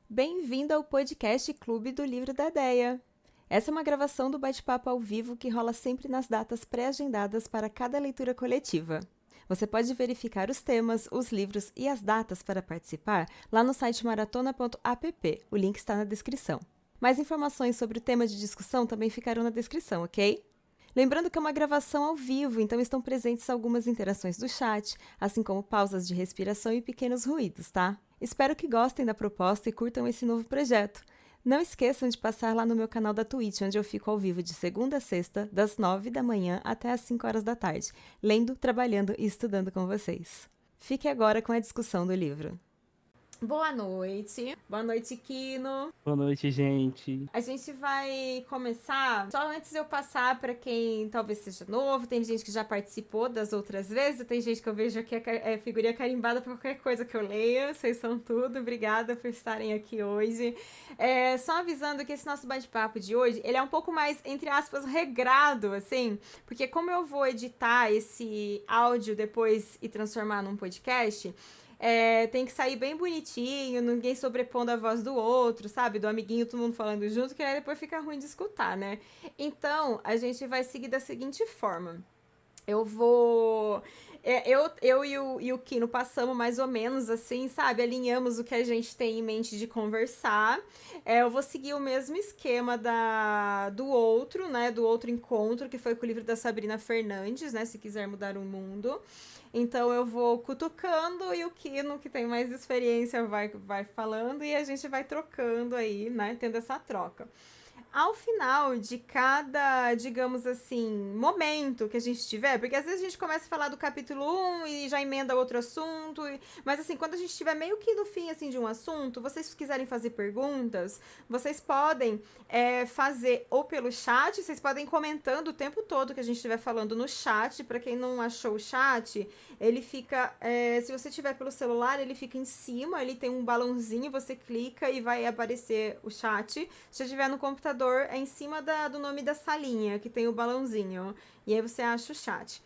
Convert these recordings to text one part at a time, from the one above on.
Bem-vindo ao podcast Clube do Livro da Déia. Essa é uma gravação do bate-papo ao vivo que rola sempre nas datas pré-agendadas para cada leitura coletiva. Você pode verificar os temas, os livros e as datas para participar lá no site maratona.app. O link está na descrição. Mais informações sobre o tema de discussão também ficarão na descrição, ok? Lembrando que é uma gravação ao vivo, então estão presentes algumas interações do chat, assim como pausas de respiração e pequenos ruídos, tá? Espero que gostem da proposta e curtam esse novo projeto. Não esqueçam de passar lá no meu canal da Twitch, onde eu fico ao vivo de segunda a sexta, das 9 da manhã até as 5 horas da tarde, lendo, trabalhando e estudando com vocês. Fique agora com a discussão do livro. Boa noite. Boa noite, Kino. Boa noite, gente. A gente vai começar, só antes eu passar para quem talvez seja novo, tem gente que já participou das outras vezes, tem gente que eu vejo aqui é figurinha carimbada por qualquer coisa que eu leia, vocês são tudo, obrigada por estarem aqui hoje. Só avisando que esse nosso bate-papo de hoje, ele é um pouco mais, entre aspas, regrado, assim, porque como eu vou editar esse áudio depois e transformar num podcast, tem que sair bem bonitinho, ninguém sobrepondo a voz do outro, sabe? Do amiguinho, todo mundo falando junto, que aí depois fica ruim de escutar, né? Então, a gente vai seguir da seguinte forma. Eu vou. Eu e o Kino passamos mais ou menos assim, sabe? Alinhamos o que a gente tem em mente de conversar. Eu vou seguir o mesmo esquema do outro, né? Do outro encontro, que foi com o livro da Sabrina Fernandes, né? Se quiser mudar o mundo. Então eu vou cutucando e o Kino, que tem mais experiência, vai falando e a gente vai trocando aí, né? Tendo essa troca. Ao final de cada, digamos assim, momento que a gente tiver, porque às vezes a gente começa a falar do capítulo 1 e já emenda outro assunto, mas assim, quando a gente estiver meio que no fim assim de um assunto, vocês quiserem fazer perguntas, vocês podem fazer ou pelo chat, vocês podem ir comentando o tempo todo que a gente estiver falando no chat. Para quem não achou o chat, ele fica, se você tiver pelo celular, ele fica em cima, ele tem um balãozinho, você clica e vai aparecer o chat. Se você tiver no computador, é em cima do nome da salinha, que tem o balãozinho. E aí você acha o chat.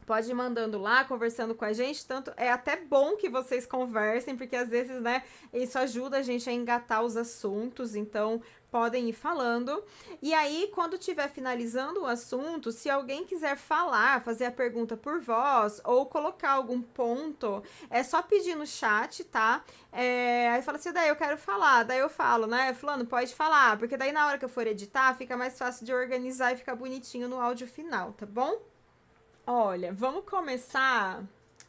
Pode ir mandando lá, conversando com a gente. Tanto é até bom que vocês conversem, porque às vezes, né, isso ajuda a gente a engatar os assuntos. Então, podem ir falando. E aí, quando estiver finalizando o assunto, se alguém quiser falar, fazer a pergunta por voz ou colocar algum ponto, é só pedir no chat, tá? Aí fala assim, daí eu quero falar, daí eu falo, né? Fulano, pode falar, porque daí na hora que eu for editar, fica mais fácil de organizar e ficar bonitinho no áudio final, tá bom? Olha, vamos começar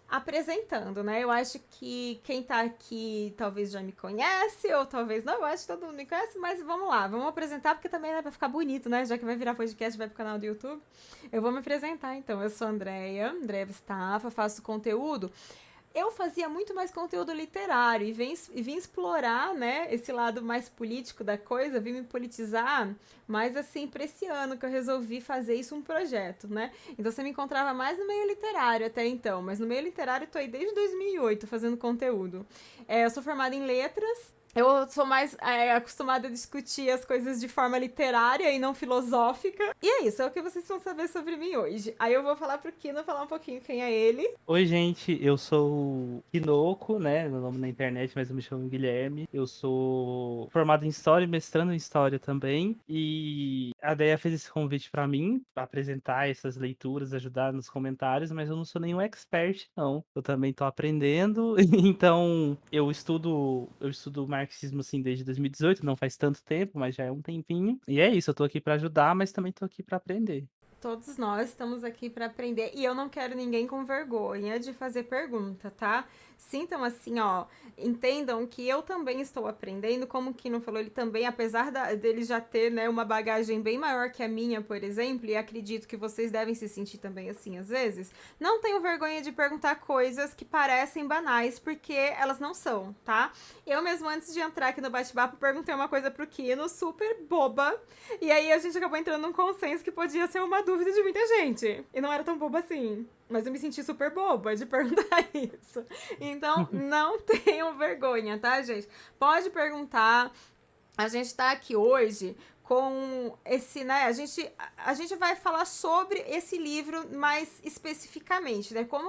apresentando, né? Eu acho que quem tá aqui talvez já me conhece, ou talvez não, eu acho que todo mundo me conhece, mas vamos lá, vamos apresentar, porque também é pra ficar bonito, né? Já que vai virar podcast, vai pro canal do YouTube. Eu vou me apresentar, então. Eu sou a Andrea Vistafa, faço conteúdo. Eu fazia muito mais conteúdo literário e vim explorar, né, esse lado mais político da coisa, vim me politizar, mas assim, para esse ano que eu resolvi fazer isso um projeto, né? Então você me encontrava mais no meio literário até então, mas no meio literário eu tô aí desde 2008 fazendo conteúdo. Eu sou formada em letras. Eu sou mais acostumada a discutir as coisas de forma literária e não filosófica. E é isso, é o que vocês vão saber sobre mim hoje. Aí eu vou falar pro Kino falar um pouquinho quem é ele. Oi, gente. Eu sou o Kinoko, né? Meu nome na internet, mas eu me chamo Guilherme. Eu sou formado em História e mestrando em História também. E a Deia fez esse convite pra mim, pra apresentar essas leituras, ajudar nos comentários, mas eu não sou nenhum expert, não. Eu também tô aprendendo. Então, eu estudo marxismo, assim, desde 2018, não faz tanto tempo, mas já é um tempinho. E é isso, eu tô aqui pra ajudar, mas também tô aqui pra aprender. Todos nós estamos aqui para aprender e eu não quero ninguém com vergonha de fazer pergunta, tá? Sintam assim, ó, entendam que eu também estou aprendendo, como o Kino falou, ele também, apesar dele já ter, né, uma bagagem bem maior que a minha, por exemplo, e acredito que vocês devem se sentir também assim às vezes, não tenho vergonha de perguntar coisas que parecem banais, porque elas não são, tá? Eu mesmo, antes de entrar aqui no bate-papo, perguntei uma coisa pro Kino, super boba, e aí a gente acabou entrando num consenso que podia ser uma dúvida de muita gente. E não era tão boba assim. Mas eu me senti super boba de perguntar isso. Então, não tenham vergonha, tá, gente? Pode perguntar. A gente tá aqui hoje com esse, né, a gente vai falar sobre esse livro mais especificamente, né, como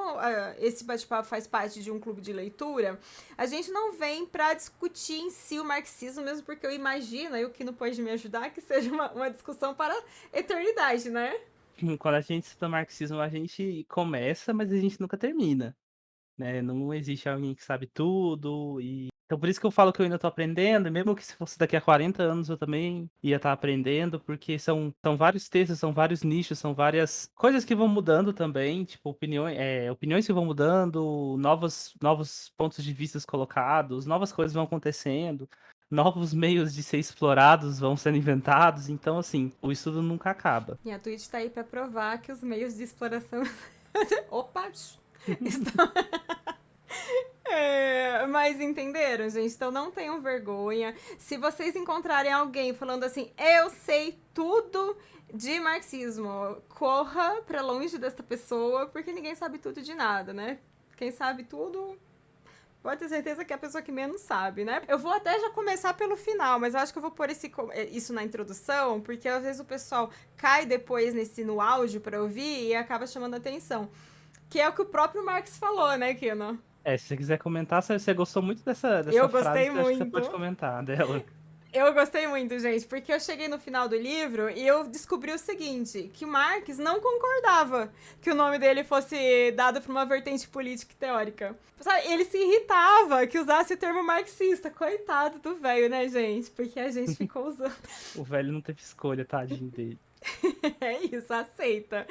esse bate-papo faz parte de um clube de leitura, a gente não vem para discutir em si o marxismo, mesmo porque eu imagino, aí o que não pode me ajudar, que seja uma discussão para a eternidade, né? Quando a gente estuda marxismo, a gente começa, mas a gente nunca termina, né? Não existe alguém que sabe tudo e então por isso que eu falo que eu ainda tô aprendendo, e mesmo que se fosse daqui a 40 anos eu também ia estar aprendendo, porque são vários textos, são vários nichos, são várias coisas que vão mudando também, tipo opiniões que vão mudando, novos pontos de vista colocados, novas coisas vão acontecendo, novos meios de ser explorados vão sendo inventados, então assim, o estudo nunca acaba. E a Twitch tá aí para provar que os meios de exploração opa, estão mas entenderam, gente? Então não tenham vergonha. Se vocês encontrarem alguém falando assim, eu sei tudo de marxismo, corra pra longe desta pessoa, porque ninguém sabe tudo de nada, né? Quem sabe tudo pode ter certeza que é a pessoa que menos sabe, né? Eu vou até já começar pelo final, mas eu acho que eu vou pôr isso na introdução, porque às vezes o pessoal cai depois no áudio pra ouvir e acaba chamando a atenção. Que é o que o próprio Marx falou, né, Kino? Se você quiser comentar, se você gostou muito dessa Eu frase, gostei eu acho que você muito. pode comentar dela. Eu gostei muito, gente, porque eu cheguei no final do livro e eu descobri o seguinte, que Marx não concordava que o nome dele fosse dado para uma vertente política e teórica. Sabe, ele se irritava que usasse o termo marxista. Coitado do velho, né, gente? Porque a gente ficou usando. O velho não teve escolha, tadinho dele. É isso, aceita.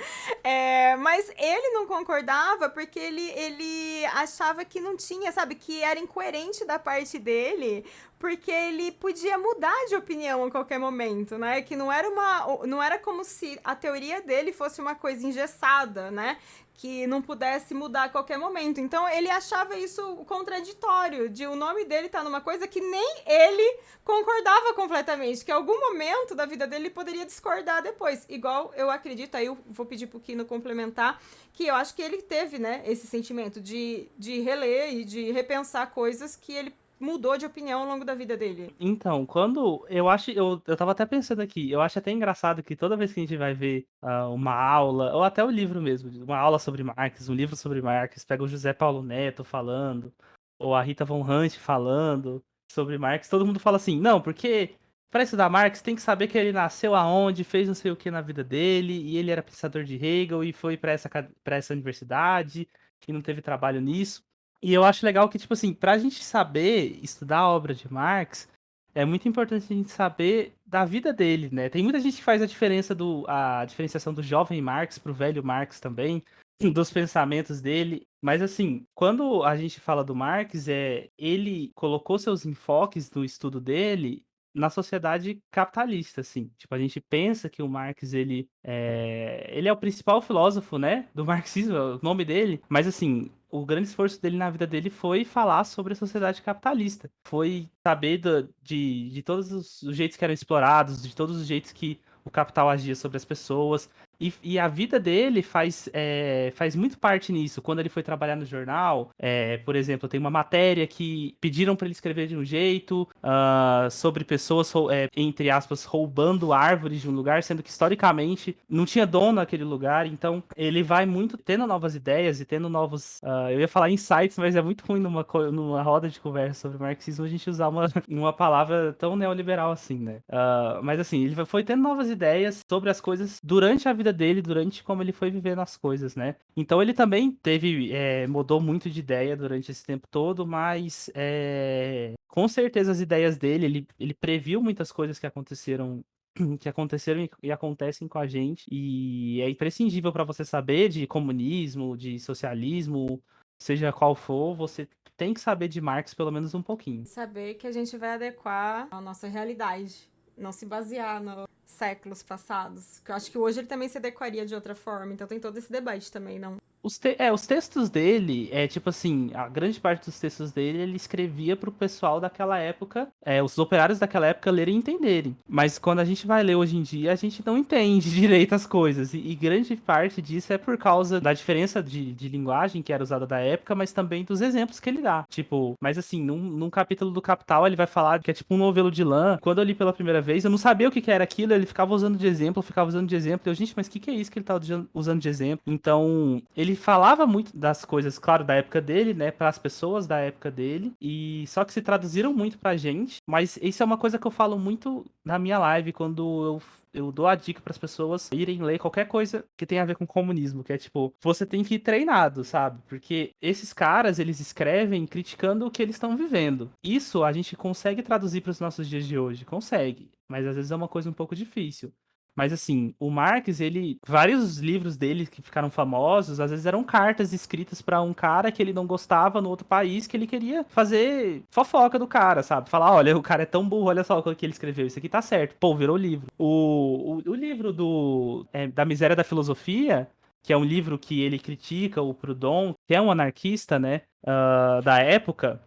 Mas ele não concordava porque ele achava que não tinha, sabe, que era incoerente da parte dele, porque ele podia mudar de opinião a qualquer momento, né? Que não era como se a teoria dele fosse uma coisa engessada, né? Que não pudesse mudar a qualquer momento. Então ele achava isso contraditório, de o nome dele estar numa coisa que nem ele concordava completamente, que em algum momento da vida dele ele poderia discordar depois. Igual eu acredito, aí eu vou pedir pro Kino complementar, que eu acho que ele teve, né, esse sentimento de reler e de repensar coisas que ele mudou de opinião ao longo da vida dele. Então, quando eu tava até pensando aqui, eu acho até engraçado que toda vez que a gente vai ver uma aula, ou até o livro mesmo, uma aula sobre Marx, um livro sobre Marx, pega o José Paulo Neto falando, ou a Rita Von Hunt falando sobre Marx, todo mundo fala assim, não, porque para estudar Marx tem que saber que ele nasceu aonde, fez não sei o que na vida dele, e ele era pensador de Hegel e foi para essa universidade, e não teve trabalho nisso. E eu acho legal que, tipo assim, pra gente saber estudar a obra de Marx, é muito importante a gente saber da vida dele, né? Tem muita gente que faz a diferenciação do jovem Marx pro velho Marx também, dos pensamentos dele. Mas assim, quando a gente fala do Marx, ele colocou seus enfoques no estudo dele na sociedade capitalista, assim. Tipo, a gente pensa que o Marx, ele é o principal filósofo, né, do marxismo, é o nome dele, mas assim, o grande esforço dele na vida dele foi falar sobre a sociedade capitalista. Foi saber de todos os jeitos que eram explorados, de todos os jeitos que o capital agia sobre as pessoas. E a vida dele faz muito parte nisso. Quando ele foi trabalhar no jornal, por exemplo, tem uma matéria que pediram para ele escrever de um jeito, sobre pessoas, entre aspas, roubando árvores de um lugar, sendo que historicamente não tinha dono naquele lugar. Então ele vai muito tendo novas ideias e tendo novos. Eu ia falar insights, mas é muito ruim numa roda de conversa sobre marxismo a gente usar uma palavra tão neoliberal assim, né? Mas assim, ele foi tendo novas ideias sobre as coisas durante a vida dele, durante como ele foi vivendo as coisas, né? Então ele também mudou muito de ideia durante esse tempo todo, mas com certeza as ideias dele, ele previu muitas coisas que aconteceram e acontecem com a gente, e é imprescindível para você saber de comunismo, de socialismo, seja qual for, você tem que saber de Marx pelo menos um pouquinho. Saber que a gente vai adequar à nossa realidade, não se basear nos séculos passados. Que eu acho que hoje ele também se adequaria de outra forma, então tem todo esse debate também, não? Os textos dele, tipo assim, a grande parte dos textos dele ele escrevia pro pessoal daquela época, os operários daquela época lerem e entenderem. Mas quando a gente vai ler hoje em dia, a gente não entende direito as coisas. E grande parte disso é por causa da diferença de linguagem que era usada da época, mas também dos exemplos que ele dá. Tipo, mas assim, num capítulo do Capital, ele vai falar que é tipo um novelo de lã. Quando eu li pela primeira vez, eu não sabia o que era aquilo, ele ficava usando de exemplo, ficava usando de exemplo. Eu, gente, mas o que é isso que ele tá usando de exemplo? Então, ele falava muito das coisas, claro, da época dele, né, para as pessoas da época dele, e só que se traduziram muito pra gente, mas isso é uma coisa que eu falo muito na minha live, quando eu dou a dica para as pessoas irem ler qualquer coisa que tenha a ver com comunismo, que é tipo, você tem que ir treinado, sabe? Porque esses caras, eles escrevem criticando o que eles estão vivendo. Isso a gente consegue traduzir para os nossos dias de hoje, consegue, mas às vezes é uma coisa um pouco difícil. Mas assim, o Marx, vários livros dele que ficaram famosos, às vezes eram cartas escritas pra um cara que ele não gostava no outro país, que ele queria fazer fofoca do cara, sabe? Falar, olha, o cara é tão burro, olha só o que ele escreveu, isso aqui tá certo. Pô, virou livro. O livro da Miséria da Filosofia, que é um livro que ele critica o Proudhon, que é um anarquista, né, da época.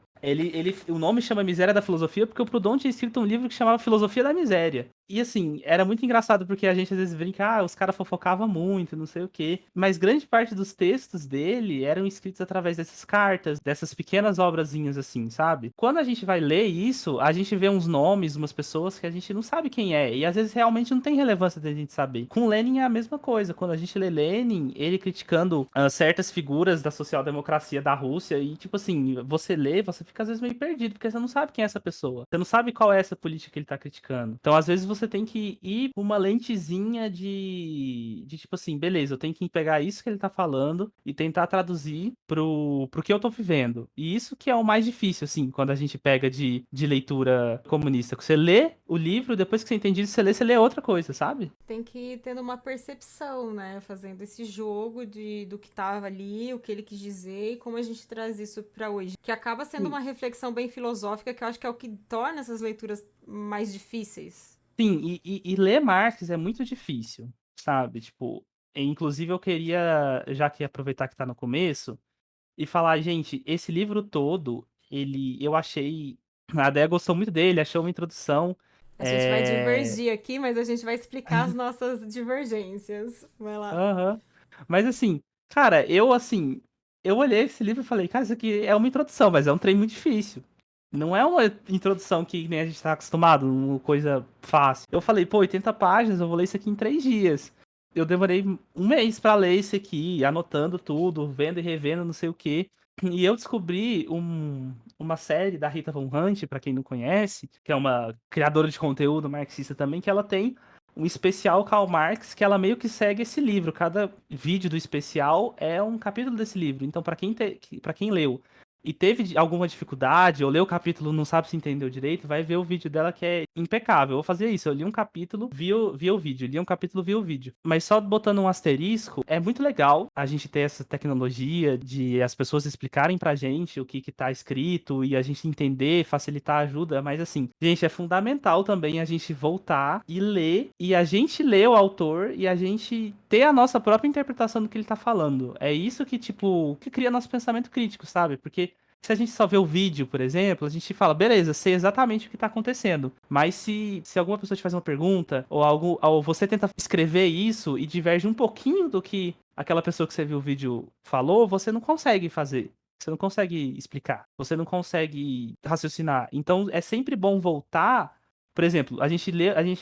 O nome chama Miséria da Filosofia porque o Proudhon tinha escrito um livro que chamava Filosofia da Miséria. E assim, era muito engraçado porque a gente às vezes brinca, os caras fofocavam muito, não sei o quê. Mas grande parte dos textos dele eram escritos através dessas cartas, dessas pequenas obrazinhas assim, sabe? Quando a gente vai ler isso, a gente vê uns nomes, umas pessoas que a gente não sabe quem é. E às vezes realmente não tem relevância da gente saber. Com Lenin é a mesma coisa. Quando a gente lê Lenin, ele criticando certas figuras da social-democracia da Rússia, e tipo assim, você lê, você fica às vezes meio perdido, porque você não sabe quem é essa pessoa. Você não sabe qual é essa política que ele tá criticando. Então, às vezes, você tem que ir com uma lentezinha de tipo assim, beleza, eu tenho que pegar isso que ele tá falando e tentar traduzir pro que eu tô vivendo. E isso que é o mais difícil, assim, quando a gente pega de leitura comunista. Você lê o livro, depois que você entende isso, você lê outra coisa, sabe? Tem que ir tendo uma percepção, né? Fazendo esse jogo do que tava ali, o que ele quis dizer e como a gente traz isso pra hoje. Que acaba sendo uma reflexão bem filosófica, que eu acho que é o que torna essas leituras mais difíceis. Sim, e ler Marx é muito difícil, sabe? Tipo, inclusive eu queria, já que aproveitar que tá no começo, e falar, gente, esse livro todo, eu achei. A Déia gostou muito dele, achou uma introdução. A gente vai É... divergir aqui, mas a gente vai explicar as nossas divergências. Vai lá. Aham. Mas assim, cara, eu olhei esse livro e falei, cara, isso aqui é uma introdução, mas é um trem muito difícil. Não é uma introdução que nem a gente tá acostumado, uma coisa fácil. Eu falei, pô, 80 páginas, eu vou ler isso aqui em 3 dias. Eu demorei um mês pra ler isso aqui, anotando tudo, vendo e revendo, não sei o quê. E eu descobri uma série da Rita Von Hunt, pra quem não conhece, que é uma criadora de conteúdo marxista também, que ela tem um especial Karl Marx, que ela meio que segue esse livro. Cada vídeo do especial é um capítulo desse livro. Então, para quem leu e teve alguma dificuldade, ou leu o capítulo e não sabe se entendeu direito, vai ver o vídeo dela que é impecável. Eu vou fazer isso, eu li um capítulo, vi o vídeo, li um capítulo, vi o vídeo. Mas só botando um asterisco, é muito legal a gente ter essa tecnologia de as pessoas explicarem pra gente o que tá escrito e a gente entender, facilitar a ajuda, mas assim, gente, é fundamental também a gente voltar e ler, e a gente ler o autor e a gente ter a nossa própria interpretação do que ele tá falando. É isso que, tipo, que cria nosso pensamento crítico, sabe? Porque se a gente só vê o vídeo, por exemplo, a gente fala, beleza, sei exatamente o que tá acontecendo. Mas se alguma pessoa te faz uma pergunta, ou você tenta escrever isso e diverge um pouquinho do que aquela pessoa que você viu o vídeo falou, você não consegue fazer. Você não consegue explicar. Você não consegue raciocinar. Então é sempre bom voltar. Por exemplo, a gente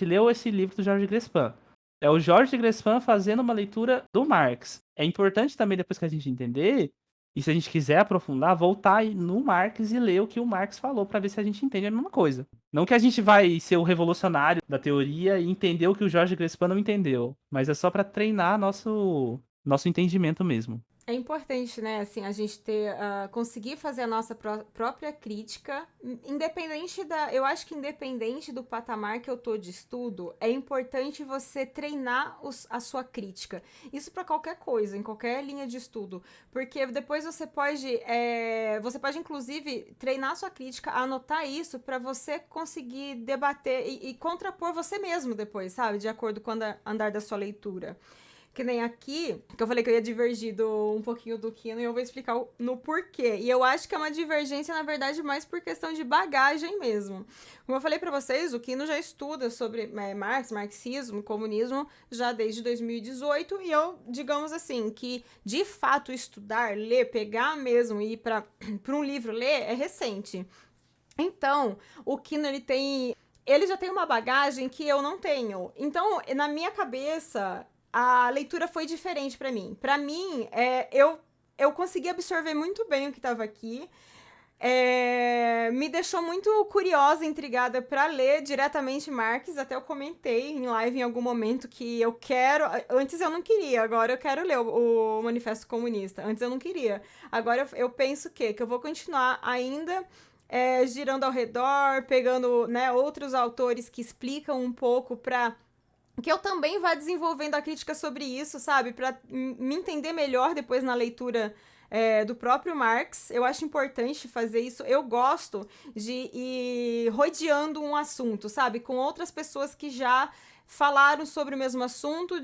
leu esse livro do Jorge Grespan. É o Jorge Grespan fazendo uma leitura do Marx. É importante também, depois que a gente entender, e se a gente quiser aprofundar, voltar aí no Marx e ler o que o Marx falou para ver se a gente entende a mesma coisa. Não que a gente vai ser o revolucionário da teoria e entender o que o Jorge Grespan não entendeu, mas é só para treinar nosso entendimento mesmo. É importante, né, assim, a gente ter, conseguir fazer a nossa própria crítica, independente eu acho que independente do patamar que eu tô de estudo, é importante você treinar a sua crítica. Isso para qualquer coisa, em qualquer linha de estudo, porque depois você pode inclusive treinar a sua crítica, anotar isso para você conseguir debater e contrapor você mesmo depois, sabe, de acordo com o andar da sua leitura. Que nem aqui, que eu falei que eu ia divergir um pouquinho do Kino e eu vou explicar no porquê. E eu acho que é uma divergência, na verdade, mais por questão de bagagem mesmo. Como eu falei pra vocês, o Kino já estuda sobre Marx, marxismo, comunismo, já desde 2018. E eu, digamos assim, que de fato estudar, ler, pegar mesmo e ir pra um livro ler é recente. Então, o Kino, ele já tem uma bagagem que eu não tenho. Então, na minha cabeça, a leitura foi diferente pra mim. Pra mim, eu consegui absorver muito bem o que estava aqui. Me deixou muito curiosa, intrigada pra ler diretamente Marx. Até eu comentei em live em algum momento que eu quero. Antes eu não queria, agora eu quero ler o Manifesto Comunista. Antes eu não queria. Agora eu penso que eu vou continuar ainda girando ao redor, pegando, né, outros autores que explicam um pouco para que eu também vá desenvolvendo a crítica sobre isso, sabe? Para me entender melhor depois na leitura do próprio Marx. Eu acho importante fazer isso. Eu gosto de ir rodeando um assunto, sabe? Com outras pessoas que já falaram sobre o mesmo assunto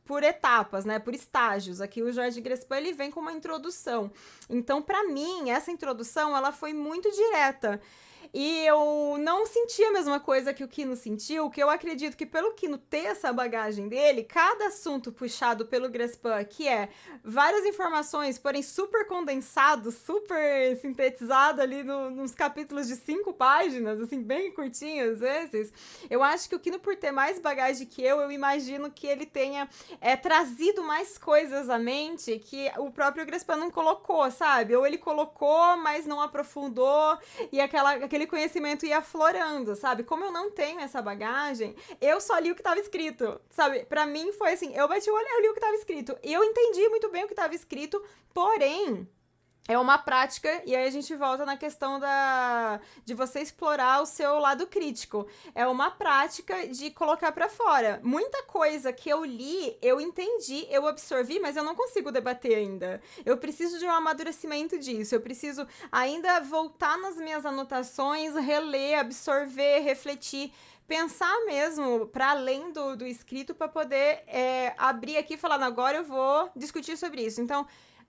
por etapas, né? Por estágios. Aqui o Jorge Grespan, ele vem com uma introdução. Então, para mim, essa introdução, ela foi muito direta. E eu não senti a mesma coisa que o Kino sentiu, que eu acredito que pelo Kino ter essa bagagem dele, cada assunto puxado pelo Grespan, que é várias informações, porém super condensado, super sintetizado ali nos capítulos de 5 páginas, assim, bem curtinhos esses, eu acho que o Kino, por ter mais bagagem que eu imagino que ele tenha trazido mais coisas à mente que o próprio Grespan não colocou, sabe? Ou ele colocou, mas não aprofundou, e aquele conhecimento ia aflorando, sabe? Como eu não tenho essa bagagem, eu só li o que estava escrito, sabe? Pra mim foi assim, eu bati o olho e eu li o que estava escrito. E eu entendi muito bem o que estava escrito, porém, é uma prática, e aí a gente volta na questão de você explorar o seu lado crítico. É uma prática de colocar para fora. Muita coisa que eu li, eu entendi, eu absorvi, mas eu não consigo debater ainda. Eu preciso de um amadurecimento disso. Eu preciso ainda voltar nas minhas anotações, reler, absorver, refletir, pensar mesmo para além do escrito para poder abrir aqui e falar, agora eu vou discutir sobre isso. Então,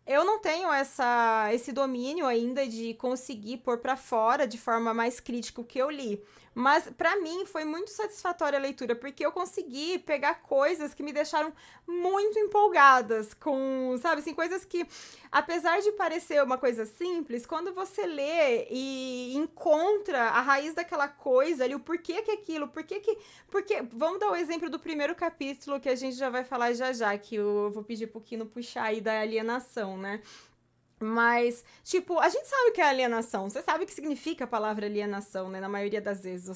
eu não tenho esse domínio ainda de conseguir pôr para fora de forma mais crítica o que eu li. Mas para mim foi muito satisfatória a leitura, porque eu consegui pegar coisas que me deixaram muito empolgadas com, sabe, assim, coisas que, apesar de parecer uma coisa simples, quando você lê e encontra a raiz daquela coisa ali, o porquê que aquilo, porque vamos dar o exemplo do primeiro capítulo que a gente já vai falar já, que eu vou pedir pro Kino puxar aí da alienação, né? Mas, tipo, a gente sabe o que é alienação. Você sabe o que significa a palavra alienação, né? Na maioria das vezes.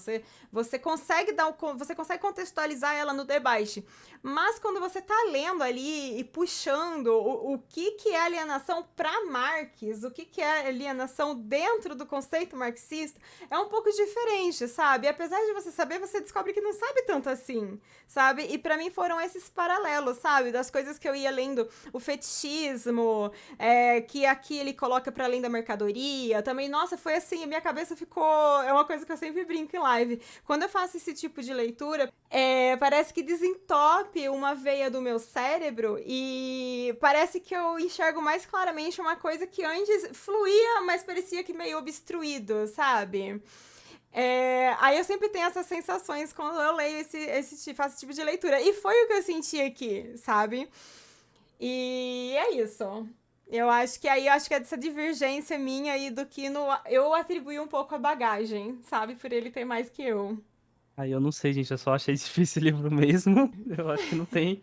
Você consegue você consegue contextualizar ela no debate. Mas quando você tá lendo ali e puxando o que é alienação para Marx, o que é alienação dentro do conceito marxista, é um pouco diferente, sabe? Apesar de você saber, você descobre que não sabe tanto assim, sabe? E para mim foram esses paralelos, sabe? Das coisas que eu ia lendo, o fetichismo, que aqui ele coloca para além da mercadoria. Também, nossa, foi assim, minha cabeça ficou. É uma coisa que eu sempre brinco em live. Quando eu faço esse tipo de leitura, parece que desentope uma veia do meu cérebro e parece que eu enxergo mais claramente uma coisa que antes fluía, mas parecia que meio obstruído, sabe? Aí eu sempre tenho essas sensações quando eu leio faço esse tipo de leitura. E foi o que eu senti aqui, sabe? E é isso. Eu acho que é dessa divergência minha aí do que eu atribuí um pouco a bagagem, sabe? Por ele ter mais que eu. Aí eu não sei, gente, eu só achei difícil o livro mesmo. Eu acho que não tem.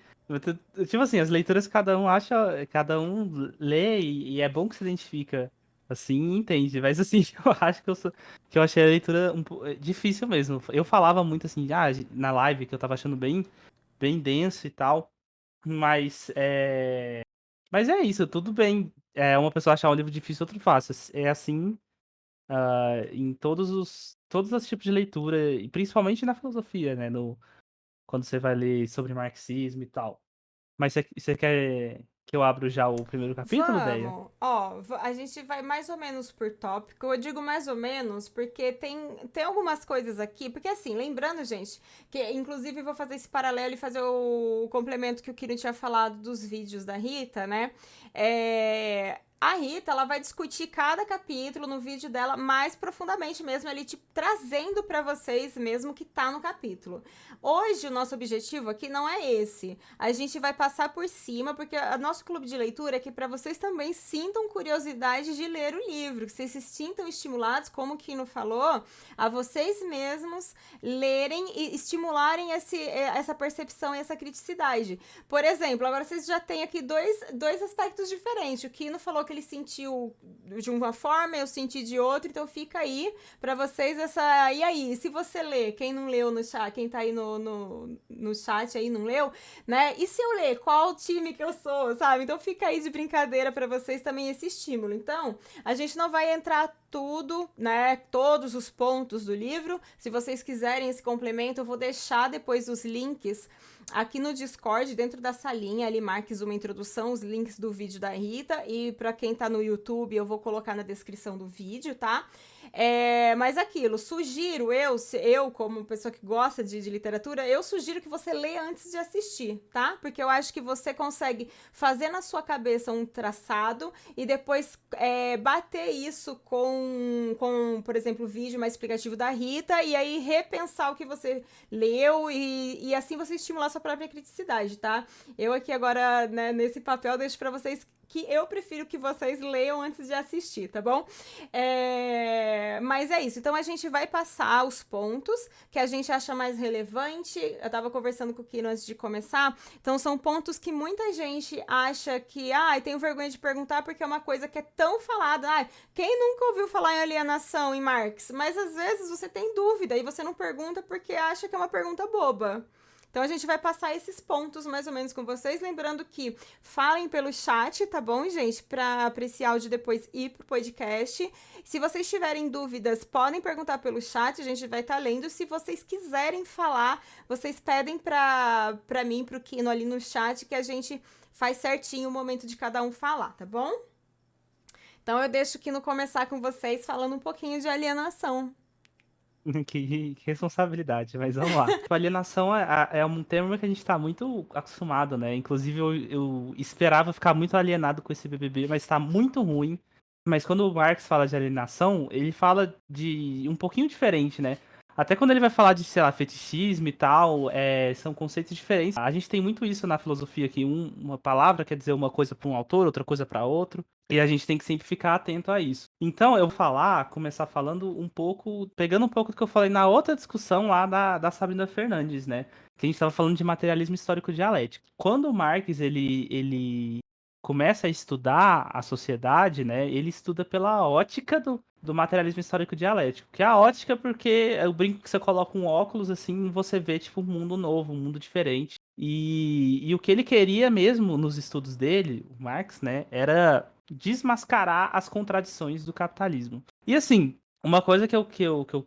Tipo assim, as leituras cada um acha, cada um lê e é bom que se identifica assim e entende. Mas assim, eu acho que eu achei a leitura difícil mesmo. Eu falava muito assim, na live que eu tava achando bem denso e tal. Mas mas é isso, tudo bem. Uma pessoa achar um livro difícil, outro fácil. É assim, em todos os tipos de leitura, e principalmente na filosofia, né? Quando você vai ler sobre marxismo e tal. Mas você que eu abro já o primeiro capítulo, Deia? Vamos. Ó, a gente vai mais ou menos por tópico. Eu digo mais ou menos porque tem algumas coisas aqui. Porque assim, lembrando, gente, que inclusive vou fazer esse paralelo e fazer o complemento que o Kiro tinha falado dos vídeos da Rita, né? A Rita, ela vai discutir cada capítulo no vídeo dela mais profundamente mesmo, ali, tipo, trazendo para vocês mesmo que tá no capítulo. Hoje, o nosso objetivo aqui não é esse. A gente vai passar por cima, porque o nosso clube de leitura é que para vocês também sintam curiosidade de ler o livro, que vocês se sintam estimulados, como o Kino falou, a vocês mesmos lerem e estimularem essa percepção e essa criticidade. Por exemplo, agora vocês já têm aqui dois aspectos diferentes. O Kino falou que ele sentiu de uma forma, eu senti de outra, então fica aí para vocês essa... E aí, se você lê, quem não leu no chat, quem tá aí no chat aí não leu, né? E se eu ler, qual time que eu sou, sabe? Então fica aí de brincadeira para vocês também esse estímulo. Então, a gente não vai entrar tudo, né? Todos os pontos do livro. Se vocês quiserem esse complemento, eu vou deixar depois os links aqui no Discord, dentro da salinha, ali marques uma introdução, os links do vídeo da Rita, e para quem tá no YouTube, eu vou colocar na descrição do vídeo, tá? Mas aquilo, sugiro, eu como pessoa que gosta de literatura, eu sugiro que você leia antes de assistir, tá? Porque eu acho que você consegue fazer na sua cabeça um traçado e depois bater isso com, por exemplo, o vídeo mais explicativo da Rita, e aí repensar o que você leu e assim você estimular sua própria criticidade, tá? Eu aqui agora, né, nesse papel, deixo pra vocês que eu prefiro que vocês leiam antes de assistir, tá bom? Mas é isso. Então a gente vai passar os pontos que a gente acha mais relevante. Eu tava conversando com o Kino antes de começar. Então são pontos que muita gente acha que, tenho vergonha de perguntar porque é uma coisa que é tão falada. Quem nunca ouviu falar em alienação em Marx? Mas às vezes você tem dúvida e você não pergunta porque acha que é uma pergunta boba. Então a gente vai passar esses pontos mais ou menos com vocês, lembrando que falem pelo chat, tá bom, gente? Para esse áudio depois ir pro podcast. Se vocês tiverem dúvidas, podem perguntar pelo chat, a gente vai estar lendo. Se vocês quiserem falar, vocês pedem para mim, pro Kino ali no chat, que a gente faz certinho o momento de cada um falar, tá bom? Então eu deixo o Kino começar com vocês falando um pouquinho de alienação. Que responsabilidade, mas vamos lá. Tipo, alienação é um termo que a gente tá muito acostumado, né? Inclusive, eu esperava ficar muito alienado com esse BBB, mas tá muito ruim. Mas quando o Marx fala de alienação, ele fala de um pouquinho diferente, né? Até quando ele vai falar de, sei lá, fetichismo e tal, são conceitos diferentes. A gente tem muito isso na filosofia, que uma palavra quer dizer uma coisa para um autor, outra coisa para outro. E a gente tem que sempre ficar atento a isso. Então, eu vou começar falando um pouco, pegando um pouco do que eu falei na outra discussão lá da Sabrina Fernandes, né? Que a gente estava falando de materialismo histórico dialético. Quando o Marx, ele começa a estudar a sociedade, né? Ele estuda pela ótica do materialismo histórico dialético. Que é a ótica porque eu brinco que você coloca um óculos assim e você vê tipo um mundo novo, um mundo diferente. E o que ele queria mesmo nos estudos dele, o Marx, né, era desmascarar as contradições do capitalismo. E assim, uma coisa que eu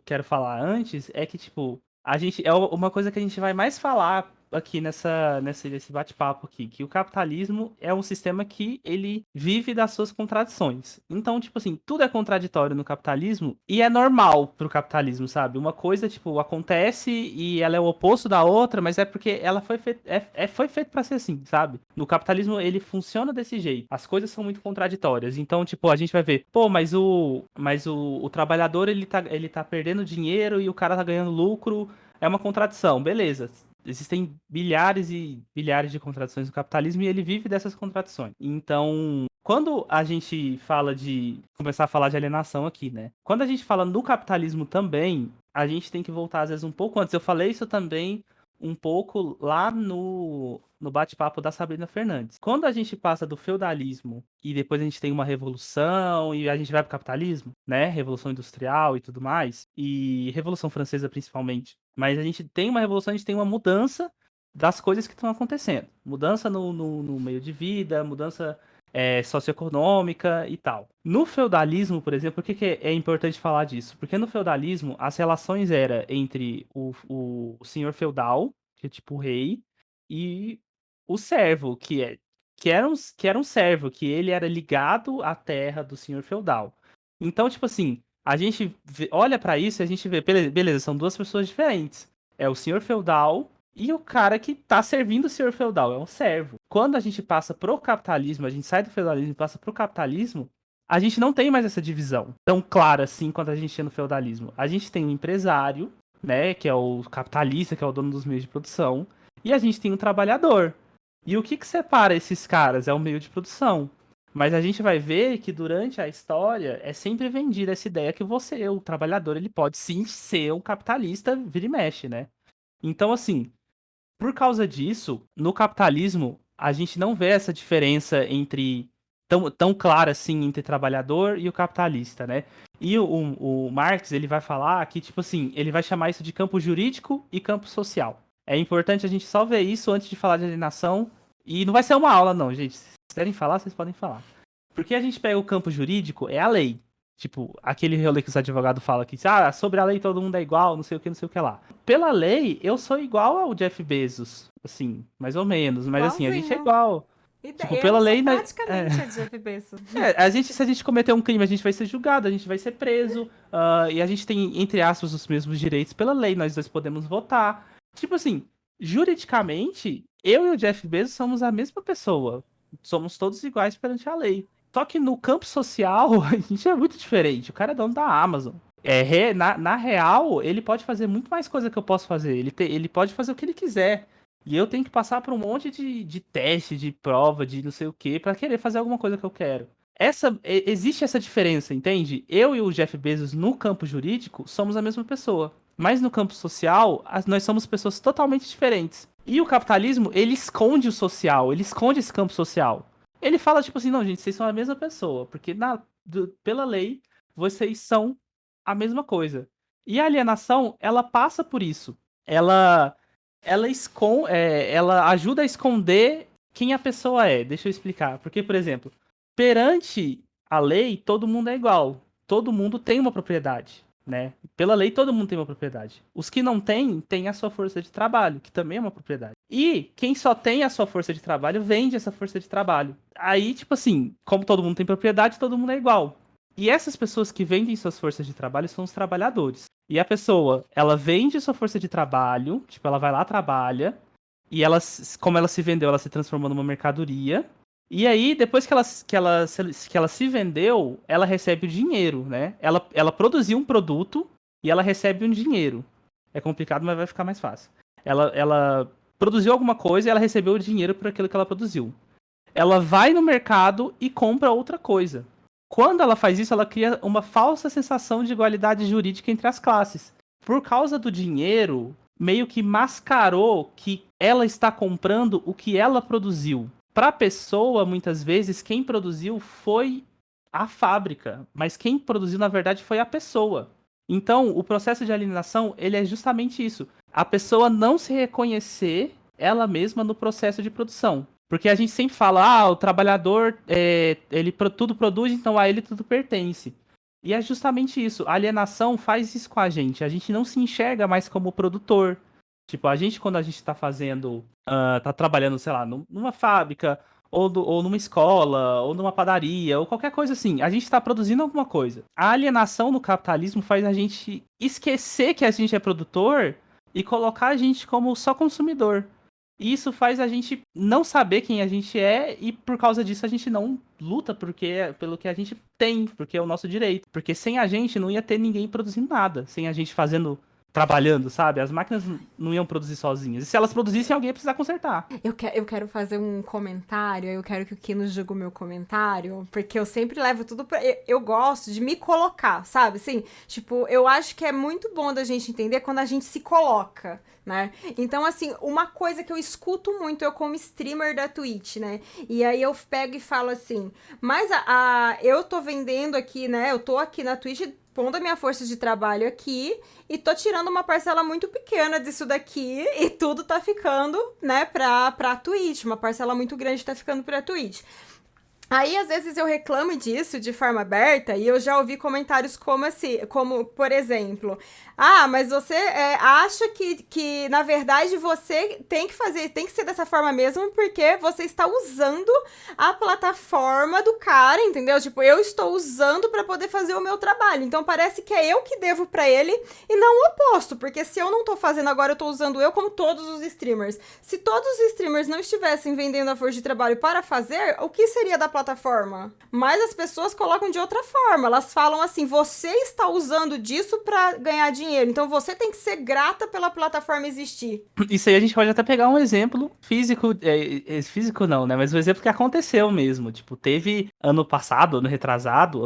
quero falar antes é que, tipo, a gente uma coisa que a gente vai mais falar aqui nesse bate-papo aqui, que o capitalismo é um sistema que ele vive das suas contradições. Então, tipo assim, tudo é contraditório no capitalismo e é normal pro capitalismo, sabe? Uma coisa, tipo, acontece e ela é o oposto da outra, mas é porque ela foi feita foi feito para ser assim, sabe? No capitalismo ele funciona desse jeito. As coisas são muito contraditórias. Então, tipo, a gente vai ver, pô, mas o trabalhador ele tá perdendo dinheiro e o cara tá ganhando lucro, é uma contradição, beleza. Existem bilhares e bilhares de contradições no capitalismo e ele vive dessas contradições. Então, quando a gente fala começar a falar de alienação aqui, né? Quando a gente fala no capitalismo também, a gente tem que voltar às vezes um pouco antes. Eu falei isso também um pouco lá no bate-papo da Sabrina Fernandes. Quando a gente passa do feudalismo e depois a gente tem uma revolução e a gente vai para o capitalismo, né? Revolução industrial e tudo mais, e Revolução Francesa principalmente. Mas a gente tem uma revolução, a gente tem uma mudança das coisas que estão acontecendo. Mudança no meio de vida, mudança socioeconômica e tal. No feudalismo, por exemplo, por que é importante falar disso? Porque no feudalismo, as relações eram entre o senhor feudal, que é tipo o rei, e o servo, que é que era um servo, que ele era ligado à terra do senhor feudal. Então, tipo assim, a gente olha pra isso e a gente vê, beleza, são duas pessoas diferentes. É o senhor feudal e o cara que tá servindo o senhor feudal, é um servo. Quando a gente passa pro capitalismo, a gente sai do feudalismo e passa pro capitalismo, a gente não tem mais essa divisão tão clara assim quanto a gente tinha no feudalismo. A gente tem um empresário, né, que é o capitalista, que é o dono dos meios de produção, e a gente tem um trabalhador. E o que separa esses caras? É o meio de produção. Mas a gente vai ver que durante a história é sempre vendida essa ideia que você, o trabalhador, ele pode sim ser um capitalista, vira e mexe, né? Então, assim, por causa disso, no capitalismo, a gente não vê essa diferença entre tão clara assim entre trabalhador e o capitalista, né? E o Marx, ele vai falar que, tipo assim, ele vai chamar isso de campo jurídico e campo social. É importante a gente só ver isso antes de falar de alienação. E não vai ser uma aula, não, gente. Se quiserem falar, vocês podem falar. Porque a gente pega o campo jurídico, é a lei. Tipo, aquele rolê que os advogados falam aqui, sobre a lei todo mundo é igual, não sei o que lá. Pela lei, eu sou igual ao Jeff Bezos, assim, mais ou menos, mas assim, a gente é Igualzinho. igual. Tipo, pela Eu sou lei, praticamente a Jeff Bezos. se a gente cometer um crime, a gente vai ser julgado, a gente vai ser preso, e a gente tem, entre aspas, os mesmos direitos pela lei, nós dois podemos votar. Tipo assim, juridicamente, eu e o Jeff Bezos somos a mesma pessoa. Somos todos iguais perante a lei. Só que no campo social, a gente é muito diferente. O cara é dono da Amazon. Na real, ele pode fazer muito mais coisa que eu posso fazer. Ele pode fazer o que ele quiser. E eu tenho que passar por um monte de teste, de prova, de não sei o que, pra querer fazer alguma coisa que eu quero. Existe essa diferença, entende? Eu e o Jeff Bezos, no campo jurídico, somos a mesma pessoa. Mas no campo social, nós somos pessoas totalmente diferentes. E o capitalismo, ele esconde o social, ele esconde esse campo social. Ele fala, tipo assim, não, gente, vocês são a mesma pessoa, porque pela lei, vocês são a mesma coisa. E a alienação, ela passa por isso. Ela, ela ajuda a esconder quem a pessoa é. Deixa eu explicar. Porque, por exemplo, perante a lei, todo mundo é igual. Todo mundo tem uma propriedade, né? Pela lei, todo mundo tem uma propriedade. Os que não têm, têm a sua força de trabalho, que também é uma propriedade. E quem só tem a sua força de trabalho, vende essa força de trabalho. Aí, tipo assim, como todo mundo tem propriedade, todo mundo é igual. E essas pessoas que vendem suas forças de trabalho são os trabalhadores. E a pessoa, ela vende sua força de trabalho, tipo, ela vai lá, trabalha, e ela, como ela se vendeu, ela se transformou numa mercadoria. E aí, depois que ela se vendeu, ela recebe o dinheiro, né? Ela produziu um produto e ela recebe um dinheiro. É complicado, mas vai ficar mais fácil. Ela produziu alguma coisa e ela recebeu o dinheiro por aquilo que ela produziu. Ela vai no mercado e compra outra coisa. Quando ela faz isso, ela cria uma falsa sensação de igualdade jurídica entre as classes. Por causa do dinheiro, meio que mascarou que ela está comprando o que ela produziu. Para a pessoa, muitas vezes, quem produziu foi a fábrica, mas quem produziu, na verdade, foi a pessoa. Então, o processo de alienação, ele é justamente isso. A pessoa não se reconhecer ela mesma no processo de produção. Porque a gente sempre fala, o trabalhador, ele tudo produz, então a ele tudo pertence. E é justamente isso. A alienação faz isso com a gente. A gente não se enxerga mais como produtor. Tipo, a gente, quando a gente tá fazendo, tá trabalhando, sei lá, numa fábrica, ou numa escola, ou numa padaria, ou qualquer coisa assim, a gente tá produzindo alguma coisa. A alienação no capitalismo faz a gente esquecer que a gente é produtor e colocar a gente como só consumidor. E isso faz a gente não saber quem a gente é e por causa disso a gente não luta pelo que a gente tem, porque é o nosso direito. Porque sem a gente não ia ter ninguém produzindo nada, sem a gente trabalhando, sabe? As máquinas não iam produzir sozinhas. E se elas produzissem, alguém ia precisar consertar. Eu quero fazer um comentário, eu quero que o Kino julgue o meu comentário, porque eu sempre levo tudo pra... Eu gosto de me colocar, sabe? Assim, tipo, eu acho que é muito bom da gente entender quando a gente se coloca, né? Então, assim, uma coisa que eu escuto muito, eu como streamer da Twitch, né? E aí eu pego e falo assim, mas eu tô vendendo aqui, né? Eu tô aqui na Twitch pondo a minha força de trabalho aqui e tô tirando uma parcela muito pequena disso daqui e tudo tá ficando, né, pra Twitch. Uma parcela muito grande tá ficando pra Twitch. Aí, às vezes, eu reclamo disso de forma aberta e eu já ouvi comentários como assim, como, por exemplo, mas você acha na verdade, você tem que fazer, tem que ser dessa forma mesmo, porque você está usando a plataforma do cara, entendeu? Tipo, eu estou usando para poder fazer o meu trabalho. Então, parece que é eu que devo para ele e não o oposto, porque se eu não tô fazendo agora, eu tô usando eu como todos os streamers. Se todos os streamers não estivessem vendendo a força de trabalho para fazer, o que seria da plataforma? Mas as pessoas colocam de outra forma. Elas falam assim: você está usando disso para ganhar dinheiro, então você tem que ser grata pela plataforma existir. Isso aí a gente pode até pegar um exemplo físico, físico não, né? Mas um exemplo que aconteceu mesmo. Tipo, teve ano passado, ano retrasado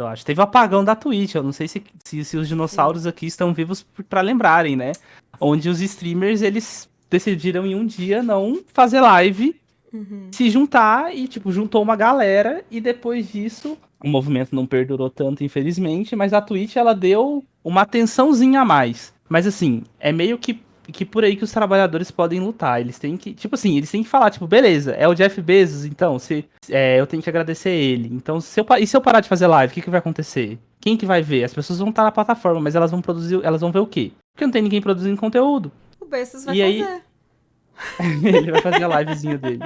eu acho, teve o apagão da Twitch. Eu não sei se os Sim. dinossauros aqui estão vivos pra lembrarem, né? Onde os streamers, eles decidiram em um dia não fazer live, se juntar e, tipo, juntou uma galera e depois disso, o movimento não perdurou tanto, infelizmente, mas a Twitch, ela deu uma atençãozinha a mais. Mas, assim, é meio que por aí que os trabalhadores podem lutar. Eles têm que, tipo assim, eles têm que falar, tipo, beleza, é o Jeff Bezos, então, eu tenho que agradecer ele. Então, e se eu parar de fazer live, o que vai acontecer? Quem que vai ver? As pessoas vão estar na plataforma, mas elas vão produzir, elas vão ver o quê? Porque não tem ninguém produzindo conteúdo. O Bessos vai E aí, fazer. ele vai fazer a livezinha dele.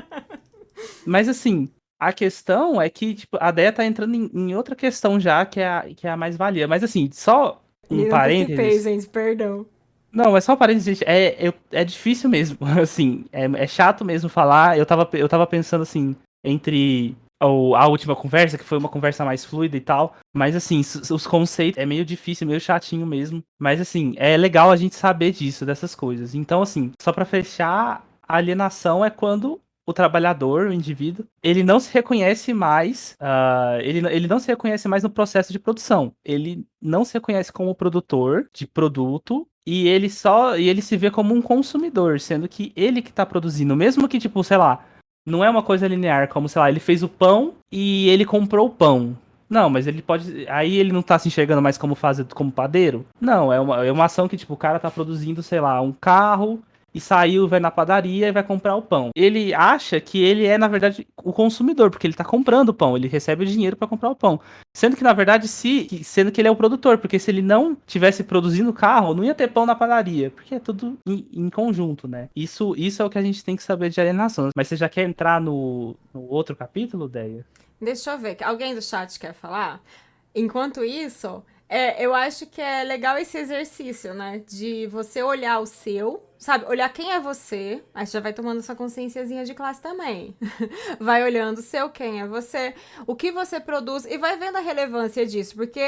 Mas assim, a questão é que, tipo, a Deia tá entrando em outra questão já, que é a mais-valia. Mas assim, só um Me antecipei, parênteses. gente, perdão. Não, é só um parênteses, gente. É difícil mesmo, assim. É chato mesmo falar. Eu tava pensando, assim, entre a última conversa, que foi uma conversa mais fluida e tal. Mas assim, os conceitos é meio difícil, meio chatinho mesmo. Mas assim, é legal a gente saber disso, dessas coisas. Então, assim, só pra fechar, a alienação é quando o trabalhador, o indivíduo, ele não se reconhece mais, ele não se reconhece mais no processo de produção. Ele não se reconhece como produtor de produto e ele se vê como um consumidor, sendo que ele que tá produzindo, mesmo que tipo, sei lá, não é uma coisa linear, como sei lá, ele fez o pão e ele comprou o pão. Não, mas ele pode. Aí ele não tá se enxergando mais como padeiro? Não, é uma ação que, tipo, o cara tá produzindo, sei lá, um carro e saiu, vai na padaria e vai comprar o pão. Ele acha que ele é, na verdade, o consumidor, porque ele tá comprando o pão, ele recebe o dinheiro para comprar o pão. Sendo que, na verdade, sendo que ele é o produtor, porque se ele não tivesse produzindo o carro, não ia ter pão na padaria, porque é tudo em conjunto, né? Isso é o que a gente tem que saber de alienação. Mas você já quer entrar no outro capítulo, Deia? Deixa eu ver. Alguém do chat quer falar? Enquanto isso, eu acho que é legal esse exercício, né? De você olhar o seu, sabe? Olhar quem é você. Aí você já vai tomando sua consciênciazinha de classe também. Vai olhando o seu, quem é você, o que você produz e vai vendo a relevância disso. Porque,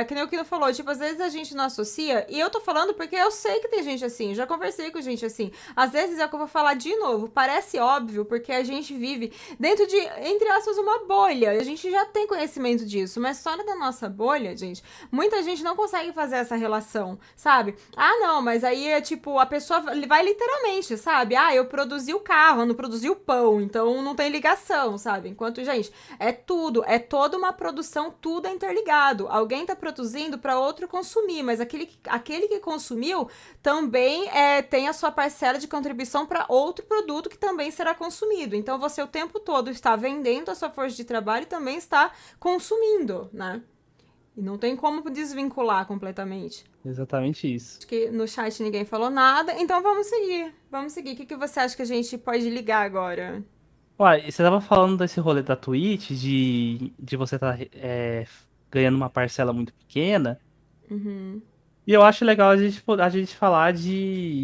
que nem o Kino falou, tipo, às vezes a gente não associa. E eu tô falando porque eu sei que tem gente assim. Já conversei com gente assim. Às vezes é o que eu vou falar de novo. Parece óbvio, porque a gente vive dentro de, entre aspas, uma bolha. A gente já tem conhecimento disso. Mas fora da nossa bolha, gente, muita gente não consegue fazer essa relação, sabe? Não, mas aí é tipo, a pessoa vai literalmente, sabe? Eu produzi o carro, eu não produzi o pão, então não tem ligação, sabe? Enquanto, gente, é toda uma produção, tudo é interligado. Alguém tá produzindo para outro consumir, mas aquele que consumiu também tem a sua parcela de contribuição para outro produto que também será consumido. Então você o tempo todo está vendendo a sua força de trabalho e também está consumindo, né? E não tem como desvincular completamente. Exatamente isso. Acho que no chat ninguém falou nada, então vamos seguir. Vamos seguir. O que você acha que a gente pode ligar agora? Uai, você tava falando desse rolê da Twitch, de você tá ganhando uma parcela muito pequena. E eu acho legal a gente falar de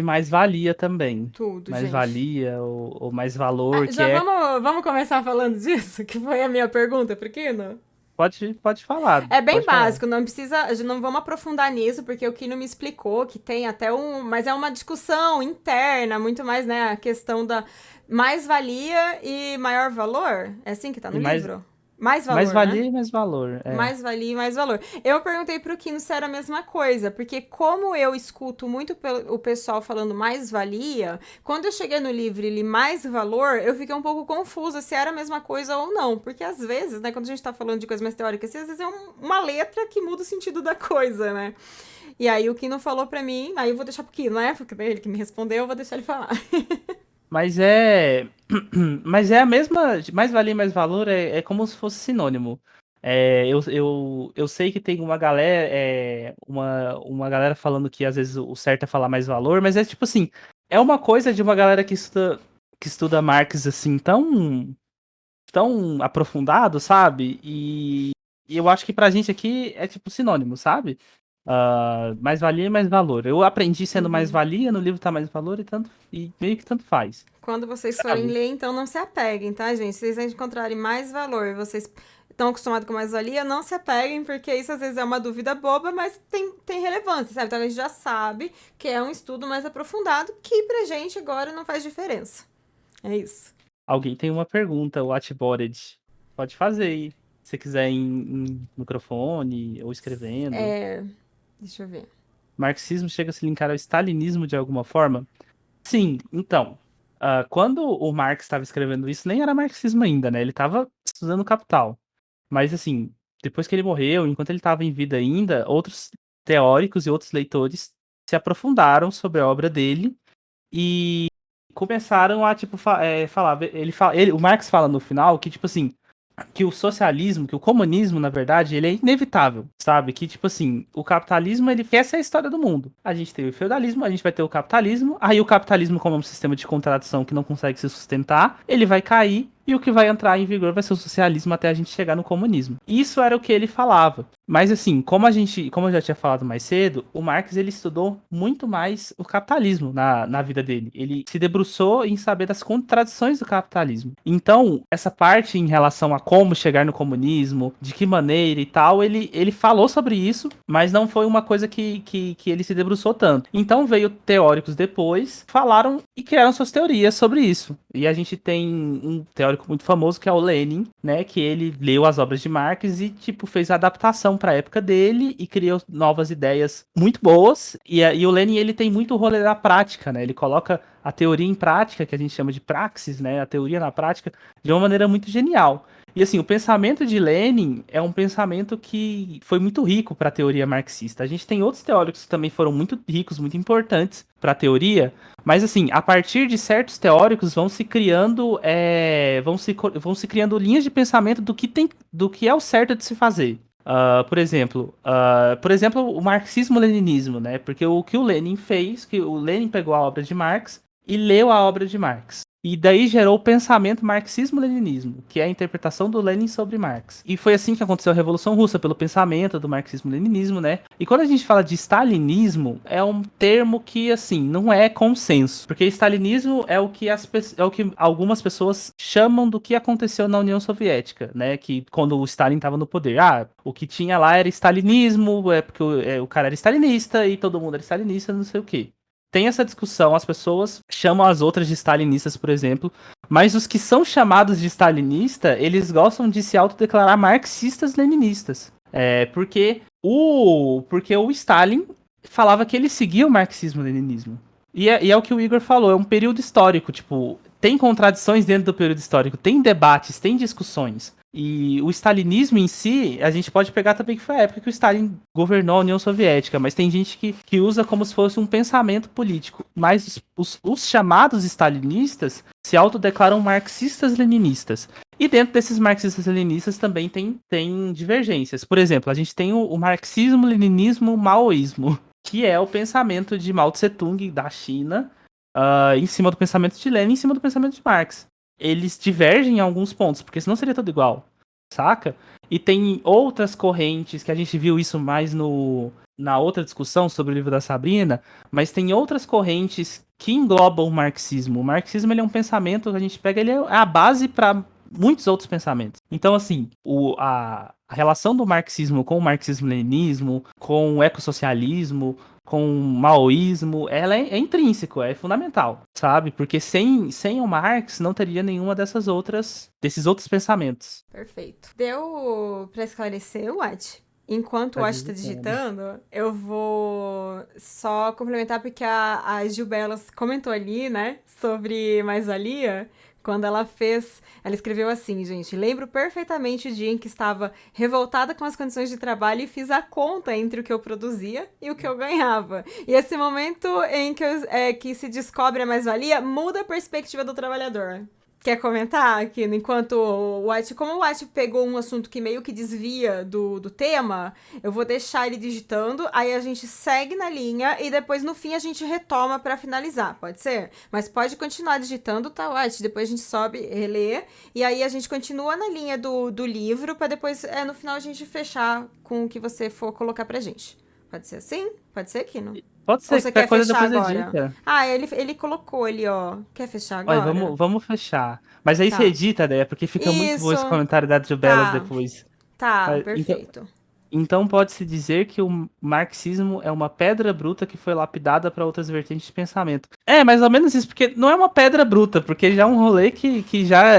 mais-valia também. Tudo, gente. Mais-valia ou mais valor, que Já é. vamos começar falando disso? Que foi a minha pergunta, por que não? Pode falar, É bem pode falar. básico, não precisa, não vamos aprofundar nisso, porque o Kino me explicou que tem até mas é uma discussão interna, muito mais, né, a questão da mais-valia e maior valor. É assim que tá no E mais, livro? Mais mais valor, né? valia e mais valor. Mais valia e mais valor. Eu perguntei pro Kino se era a mesma coisa, porque como eu escuto muito o pessoal falando mais valia, quando eu cheguei no livro e li mais valor, eu fiquei um pouco confusa se era a mesma coisa ou não. Porque às vezes, né, quando a gente tá falando de coisas mais teóricas, às vezes é uma letra que muda o sentido da coisa, né? E aí o Kino falou pra mim, aí eu vou deixar pro Kino, né? Porque é ele que me respondeu, eu vou deixar ele falar. Mas é. Mas é a mesma. Mais valia, mais valor é como se fosse sinônimo. Eu sei que tem uma galera, uma galera falando que às vezes o certo é falar mais valor, mas é tipo assim, é uma coisa de uma galera que estuda Marx assim tão aprofundado, sabe? E eu acho que pra gente aqui é tipo sinônimo, sabe? Mais valia e mais valor. Eu aprendi sendo mais Uhum. valia, no livro tá mais valor e meio que tanto faz, Quando vocês forem sabe? ler, então não se apeguem, tá, gente? Se vocês encontrarem mais valor, vocês estão acostumados com mais-valia, não se apeguem, porque isso às vezes é uma dúvida boba, mas tem relevância, sabe? Então a gente já sabe que é um estudo mais aprofundado, que pra gente agora não faz diferença. É isso. Alguém tem uma pergunta, o Atbored. Pode fazer aí. Se você quiser em microfone ou escrevendo. É, deixa eu ver. Marxismo chega a se linkar ao stalinismo de alguma forma? Sim, então. Quando o Marx estava escrevendo isso, nem era marxismo ainda, né? Ele estava estudando Capital. Mas, assim, depois que ele morreu, enquanto ele estava em vida ainda, outros teóricos e outros leitores se aprofundaram sobre a obra dele e começaram a, tipo, falar. O Marx fala no final que, tipo assim, que o socialismo, que o comunismo, na verdade, ele é inevitável, sabe? Que, tipo assim, o capitalismo, ele quer ser a história do mundo. A gente tem o feudalismo, a gente vai ter o capitalismo, aí o capitalismo, como é um sistema de contradição que não consegue se sustentar, ele vai cair, e o que vai entrar em vigor vai ser o socialismo até a gente chegar no comunismo. Isso era o que ele falava. Mas assim, como eu já tinha falado mais cedo, o Marx ele estudou muito mais o capitalismo na vida dele. Ele se debruçou em saber das contradições do capitalismo. Então, essa parte em relação a como chegar no comunismo, de que maneira e tal, ele falou sobre isso, mas não foi uma coisa que ele se debruçou tanto. Então veio teóricos depois, falaram e criaram suas teorias sobre isso. E a gente tem um teórico muito famoso que é o Lenin, né, que ele leu as obras de Marx e tipo fez a adaptação para a época dele e criou novas ideias muito boas. E o Lenin ele tem muito o rolê da prática, né? Ele coloca a teoria em prática, que a gente chama de praxis, né, a teoria na prática, de uma maneira muito genial. E assim, o pensamento de Lenin é um pensamento que foi muito rico para a teoria marxista. A gente tem outros teóricos que também foram muito ricos, muito importantes para a teoria, mas assim, a partir de certos teóricos vão se criando linhas de pensamento do que é o certo de se fazer. Por exemplo, o marxismo-leninismo, né? Porque o que o Lenin fez, que o Lenin pegou a obra de Marx e leu a obra de Marx. E daí gerou o pensamento marxismo-leninismo, que é a interpretação do Lenin sobre Marx. E foi assim que aconteceu a Revolução Russa, pelo pensamento do marxismo-leninismo, né? E quando a gente fala de stalinismo, é um termo que, assim, não é consenso. Porque stalinismo é o que, algumas pessoas chamam do que aconteceu na União Soviética, né? Que quando o Stalin estava no poder. O que tinha lá era stalinismo, porque o cara era stalinista e todo mundo era stalinista, não sei o quê. Tem essa discussão, as pessoas chamam as outras de stalinistas, por exemplo, mas os que são chamados de stalinista, eles gostam de se autodeclarar marxistas-leninistas. Porque o Stalin falava que ele seguia o marxismo-leninismo. E é o que o Igor falou, é um período histórico, tipo, tem contradições dentro do período histórico, tem debates, tem discussões. E o stalinismo em si, a gente pode pegar também que foi a época que o Stalin governou a União Soviética, mas tem gente que usa como se fosse um pensamento político. Mas os chamados stalinistas se autodeclaram marxistas-leninistas. E dentro desses marxistas-leninistas também tem divergências. Por exemplo, a gente tem o marxismo, leninismo, maoísmo, que é o pensamento de Mao Tse-tung da China, em cima do pensamento de Lenin, em cima do pensamento de Marx. Eles divergem em alguns pontos, porque senão seria tudo igual, saca? E tem outras correntes, que a gente viu isso mais na outra discussão sobre o livro da Sabrina, mas tem outras correntes que englobam o marxismo. O marxismo ele é um pensamento que a gente pega, ele é a base para muitos outros pensamentos. Então, assim, a relação do marxismo com o marxismo-leninismo, com o ecossocialismo, com o maoísmo, ela é intrínseco, é fundamental, sabe? Porque sem o Marx não teria nenhuma desses outros pensamentos. Perfeito. Deu pra esclarecer, Watt? Enquanto o Tá Watt tá digitando. digitando, eu vou só complementar porque a Gilbela comentou ali, né, sobre mais-valia. Quando ela escreveu assim, gente, lembro perfeitamente o dia em que estava revoltada com as condições de trabalho e fiz a conta entre o que eu produzia e o que eu ganhava. E esse momento em que se descobre a mais-valia muda a perspectiva do trabalhador. Quer comentar aqui, enquanto o White, como o White pegou um assunto que meio que desvia do tema, eu vou deixar ele digitando, aí a gente segue na linha e depois no fim a gente retoma pra finalizar, pode ser? Mas pode continuar digitando, tá, White? Depois a gente sobe, relê, e aí a gente continua na linha do livro pra depois, no final, a gente fechar com o que você for colocar pra gente. Pode ser assim? Pode ser, Kino? Pode Ou ser, você qualquer quer coisa fechar depois agora? edita. Ah, ele colocou ali, ó. Quer fechar Olha, agora? vamos fechar. Mas aí você Tá. edita, né? Porque fica muito bom Isso. esse comentário da Jubelas Tá. depois. Tá, Então, perfeito. então pode-se dizer que o marxismo é uma pedra bruta que foi lapidada para outras vertentes de pensamento. É, mais ou menos isso, porque não é uma pedra bruta, porque já é um rolê que já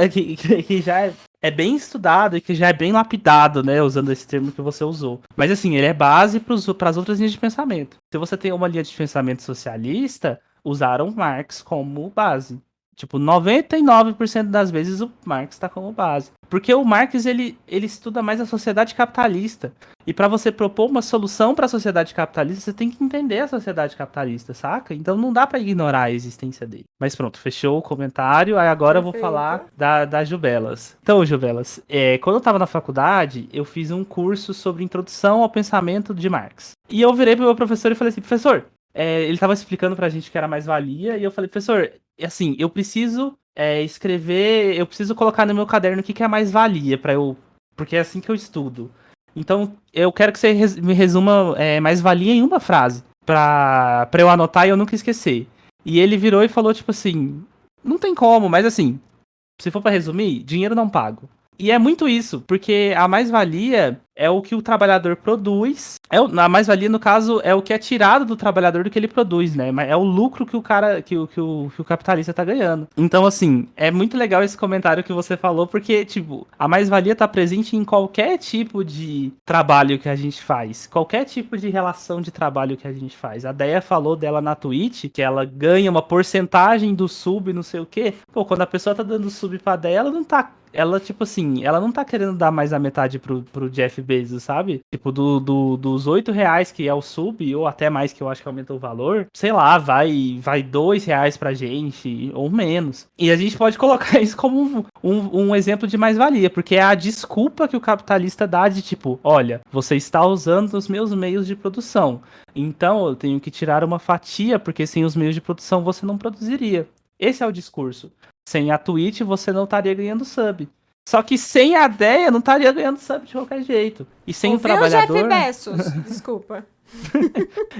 é bem estudado e que já é bem lapidado, né? Usando esse termo que você usou. Mas assim, ele é base para as outras linhas de pensamento. Se você tem uma linha de pensamento socialista, usaram Marx como base. Tipo, 99% das vezes o Marx está como base. Porque o Marx, ele estuda mais a sociedade capitalista. E para você propor uma solução para a sociedade capitalista, você tem que entender a sociedade capitalista, saca? Então não dá para ignorar a existência dele. Mas pronto, fechou o comentário. Aí agora eu vou Perfeito. falar da Jubelas. Então, Jubelas, quando eu estava na faculdade, eu fiz um curso sobre introdução ao pensamento de Marx. E eu virei pro meu professor e falei assim, professor, ele estava explicando pra gente que era mais-valia, e eu falei, professor, assim, eu preciso escrever, eu preciso colocar no meu caderno o que é mais-valia para eu, porque é assim que eu estudo. Então, eu quero que você me resuma mais-valia em uma frase, pra eu anotar e eu nunca esquecer. E ele virou e falou, tipo assim, não tem como, mas assim, se for pra resumir, dinheiro não pago. E é muito isso, porque a mais-valia é o que o trabalhador produz. A mais-valia, no caso, é o que é tirado do trabalhador do que ele produz, né? É o lucro que o cara, que o capitalista tá ganhando. Então, assim, é muito legal esse comentário que você falou, porque, tipo, a mais-valia tá presente em qualquer tipo de trabalho que a gente faz. Qualquer tipo de relação de trabalho que a gente faz. A Deia falou dela na Twitch, que ela ganha uma porcentagem do sub, não sei o quê. Pô, quando a pessoa tá dando sub pra Deia, ela não tá. Ela, tipo assim, ela não tá querendo dar mais a metade pro Jeff Bezos, sabe? Tipo, dos R$ 8 que é o sub, ou até mais que eu acho que aumentou o valor, sei lá, vai R$ 2 pra gente, ou menos. E a gente pode colocar isso como um exemplo de mais-valia, porque é a desculpa que o capitalista dá de tipo, olha, você está usando os meus meios de produção, então eu tenho que tirar uma fatia, porque sem os meios de produção você não produziria. Esse é o discurso. Sem a Twitch você não estaria ganhando sub. Só que sem a ideia não estaria ganhando sub de qualquer jeito. E sem o Ouviu, Jeff trabalhador. Bezos? Desculpa.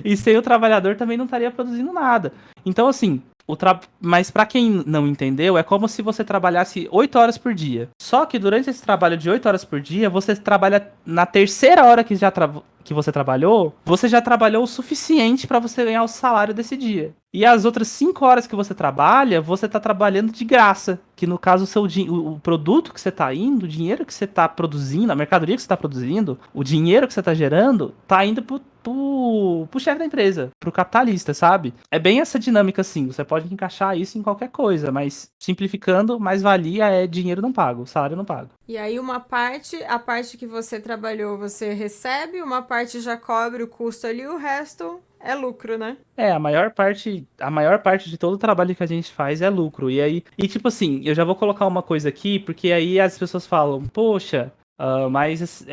E sem o trabalhador também não estaria produzindo nada. Então, assim, mas para quem não entendeu, é como se você trabalhasse 8 horas por dia. Só que durante esse trabalho de 8 horas por dia, você trabalha na terceira hora que você trabalhou, você já trabalhou o suficiente para você ganhar o salário desse dia. E as outras 5 horas que você trabalha, você tá trabalhando de graça. Que no caso, o produto que você tá indo, o dinheiro que você tá produzindo, a mercadoria que você tá produzindo, o dinheiro que você tá gerando, tá indo pro chefe da empresa, pro capitalista, sabe? É bem essa dinâmica assim. Você pode encaixar isso em qualquer coisa, mas simplificando, mais-valia é dinheiro não pago, salário não pago. E aí a parte que você trabalhou, você recebe, uma parte já cobre o custo ali, o resto é lucro, né? A maior parte de todo o trabalho que a gente faz é lucro. E aí, tipo assim, eu já vou colocar uma coisa aqui, porque aí as pessoas falam, poxa, mas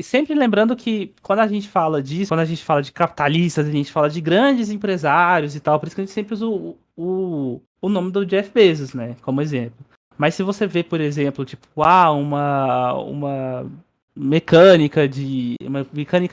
sempre lembrando que quando a gente fala disso, quando a gente fala de capitalistas, a gente fala de grandes empresários e tal, por isso que a gente sempre usa o nome do Jeff Bezos, né, como exemplo. Mas se você vê, por exemplo, tipo, uma mecânica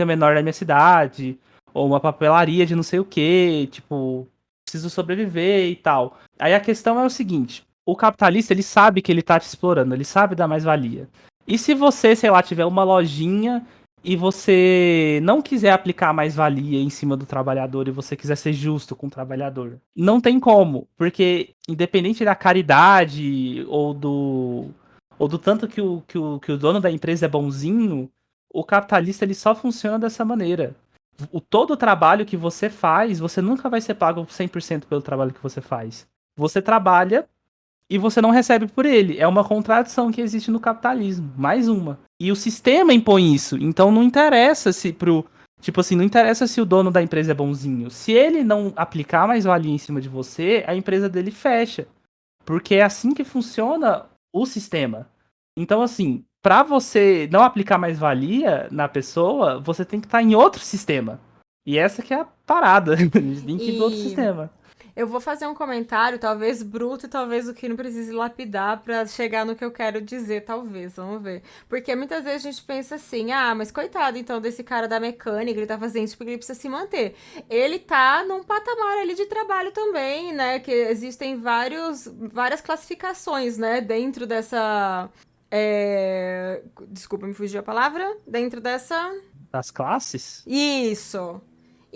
menor da minha cidade, ou uma papelaria de não sei o que, tipo, preciso sobreviver e tal. Aí a questão é o seguinte, o capitalista, ele sabe que ele tá te explorando, ele sabe da mais-valia. E se você, sei lá, tiver uma lojinha e você não quiser aplicar mais-valia em cima do trabalhador e você quiser ser justo com o trabalhador, não tem como, porque independente da caridade ou do tanto que o dono da empresa é bonzinho, o capitalista ele só funciona dessa maneira. Todo o trabalho que você faz, você nunca vai ser pago 100% pelo trabalho que você faz. Você trabalha e você não recebe por ele. É uma contradição que existe no capitalismo. Mais uma. E o sistema impõe isso. Então não interessa se pro. Tipo assim, não interessa se o dono da empresa é bonzinho. Se ele não aplicar mais valia em cima de você, a empresa dele fecha. porque é assim que funciona o sistema. Então, assim, para você não aplicar mais-valia na pessoa, você tem que estar em outro sistema. E essa que é a parada. A gente tem que ir para outro E sistema. eu vou fazer um comentário, talvez bruto e talvez o que não precise lapidar pra chegar no que eu quero dizer, talvez, vamos ver. Porque muitas vezes a gente pensa assim, ah, mas coitado então desse cara da mecânica, ele tá fazendo isso porque ele precisa se manter. Ele tá num patamar ali de trabalho também, né, que existem várias classificações, né, dentro dessa... Desculpa, me fugiu a palavra. Dentro dessa... Das classes? Isso.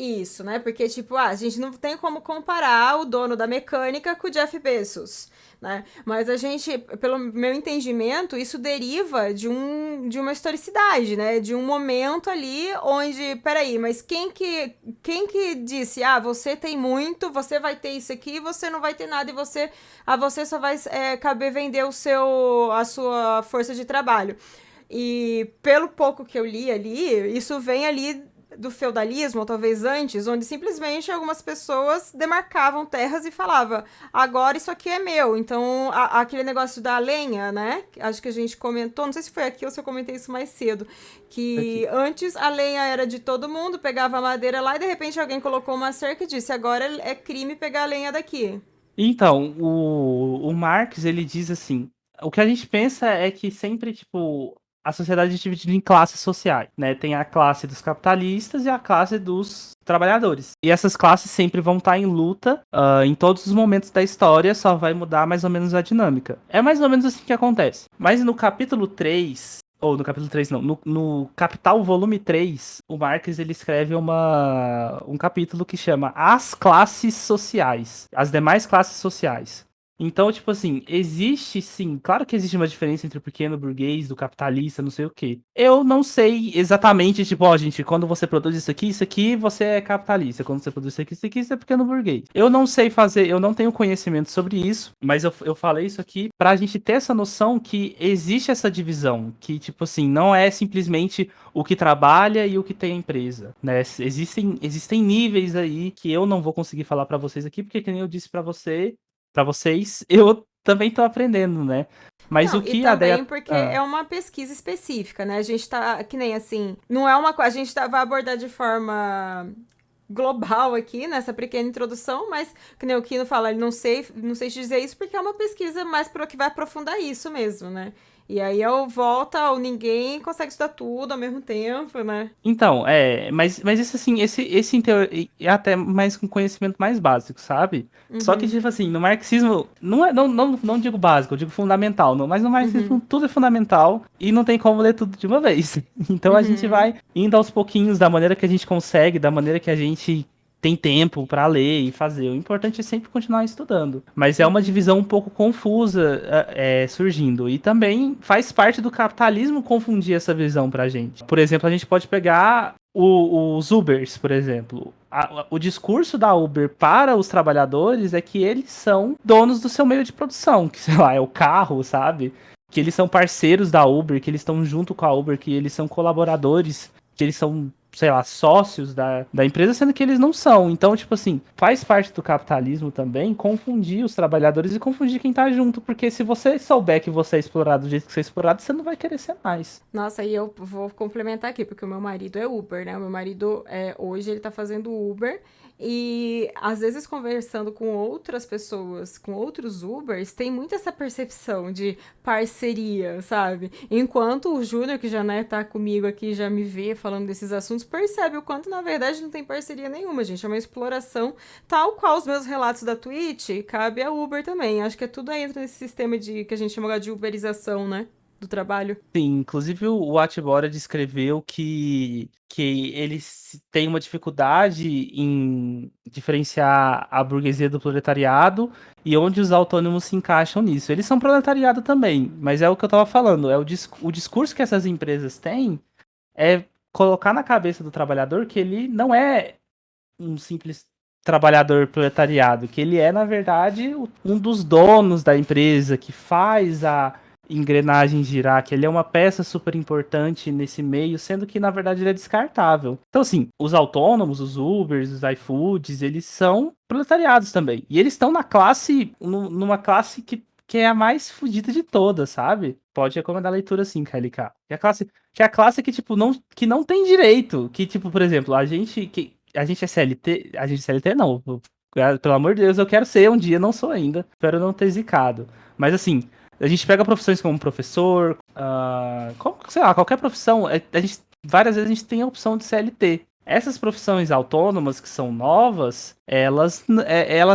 Isso, né? Porque, tipo, a gente não tem como comparar o dono da mecânica com o Jeff Bezos, né? Mas a gente, pelo meu entendimento, isso deriva de uma historicidade, né? De um momento ali onde, peraí, mas quem que disse, ah, você tem muito, você vai ter isso aqui, você não vai ter nada e você só vai caber vender a sua força de trabalho. E pelo pouco que eu li ali, isso vem ali do feudalismo, ou talvez antes, onde simplesmente algumas pessoas demarcavam terras e falava, agora isso aqui é meu. Então, aquele negócio da lenha, né? Acho que a gente comentou, não sei se foi aqui ou se eu comentei isso mais cedo, que Aqui. antes a lenha era de todo mundo, pegava a madeira lá e de repente alguém colocou uma cerca e disse, agora é crime pegar a lenha daqui. Então, o Marx, ele diz assim, o que a gente pensa é que sempre, tipo, a sociedade é dividida em classes sociais, né? Tem a classe dos capitalistas e a classe dos trabalhadores. E essas classes sempre vão estar em luta, em todos os momentos da história, só vai mudar mais ou menos a dinâmica. É mais ou menos assim que acontece. Mas no capítulo 3 ou no capítulo 3 não, no Capital volume 3 o Marx ele escreve um capítulo que chama As Classes Sociais, as demais classes sociais. Então, tipo assim, existe sim, claro que existe uma diferença entre o pequeno burguês, do capitalista, não sei o quê. Eu não sei exatamente, tipo, ó, gente, quando você produz isso aqui, você é capitalista. Quando você produz isso aqui, você é pequeno burguês. Eu não sei fazer, eu não tenho conhecimento sobre isso, mas eu falei isso aqui pra gente ter essa noção que existe essa divisão, que, tipo assim, não é simplesmente o que trabalha e o que tem a empresa, né? Existem níveis aí que eu não vou conseguir falar pra vocês aqui, porque que nem eu disse pra vocês, eu também tô aprendendo, né? Mas Não, o e que a também Deia. porque é uma pesquisa específica, né? A gente tá, que nem assim, não é uma coisa, a gente vai abordar de forma global aqui nessa pequena introdução, mas que nem o Kino fala, ele não sei te dizer isso porque é uma pesquisa mais para que vai aprofundar isso mesmo, né? E aí eu volto ao ninguém consegue estudar tudo ao mesmo tempo, né? Então, mas isso assim, é até mais com conhecimento mais básico, sabe? Só que, Uhum, tipo assim, no marxismo, não digo básico, eu digo fundamental, não, mas no marxismo uhum, tudo é fundamental e não tem como ler tudo de uma vez. Então a gente uhum. vai indo aos pouquinhos, da maneira que a gente consegue, da maneira que a gente tem tempo pra ler e fazer. O importante é sempre continuar estudando. Mas é uma Uhum. divisão um pouco confusa surgindo. E também faz parte do capitalismo confundir essa visão pra gente. Por exemplo, a gente pode pegar os Ubers, por exemplo. O discurso da Uber para os trabalhadores é que eles são donos do seu meio de produção, que sei lá, é o carro, sabe? Que eles são parceiros da Uber, que eles estão junto com a Uber, que eles são colaboradores, que eles são, sei lá, sócios da empresa, sendo que eles não são. Então, tipo assim, faz parte do capitalismo também confundir os trabalhadores e confundir quem tá junto, porque se você souber que você é explorado do jeito que você é explorado, você não vai querer ser mais. Nossa, e eu vou complementar aqui, porque o meu marido é Uber, né? O meu marido, hoje, ele tá fazendo Uber. E às vezes conversando com outras pessoas, com outros Ubers, tem muito essa percepção de parceria, sabe? Enquanto o Júnior, que já né, tá comigo aqui, já me vê falando desses assuntos, percebe o quanto, na verdade, não tem parceria nenhuma, gente. É uma exploração, tal qual os meus relatos da Twitch, cabe a Uber também. Acho que é tudo aí entra nesse sistema de que a gente chama de uberização, né? Do trabalho. Sim, inclusive o Atibora descreveu que eles têm uma dificuldade em diferenciar a burguesia do proletariado e onde os autônomos se encaixam nisso. Eles são proletariado também, mas é o que eu tava falando, o discurso que essas empresas têm é colocar na cabeça do trabalhador que ele não é um simples trabalhador proletariado, que ele é, na verdade, um dos donos da empresa, que faz engrenagem girar, que ele é uma peça super importante nesse meio, sendo que na verdade ele é descartável. Então assim, os autônomos, os Ubers, os iFoods, eles são proletariados também. E eles estão numa classe que é a mais fodida de todas, sabe? Pode recomendar a leitura assim, KLK. Que é a classe que, tipo, que não tem direito. Que, tipo, por exemplo, a gente é CLT. A gente é CLT não. Pelo amor de Deus, eu quero ser um dia, não sou ainda. Espero não ter zicado. Mas assim, a gente pega profissões como professor, sei lá, qualquer profissão. Várias vezes a gente tem a opção de CLT. Essas profissões autônomas que são novas, elas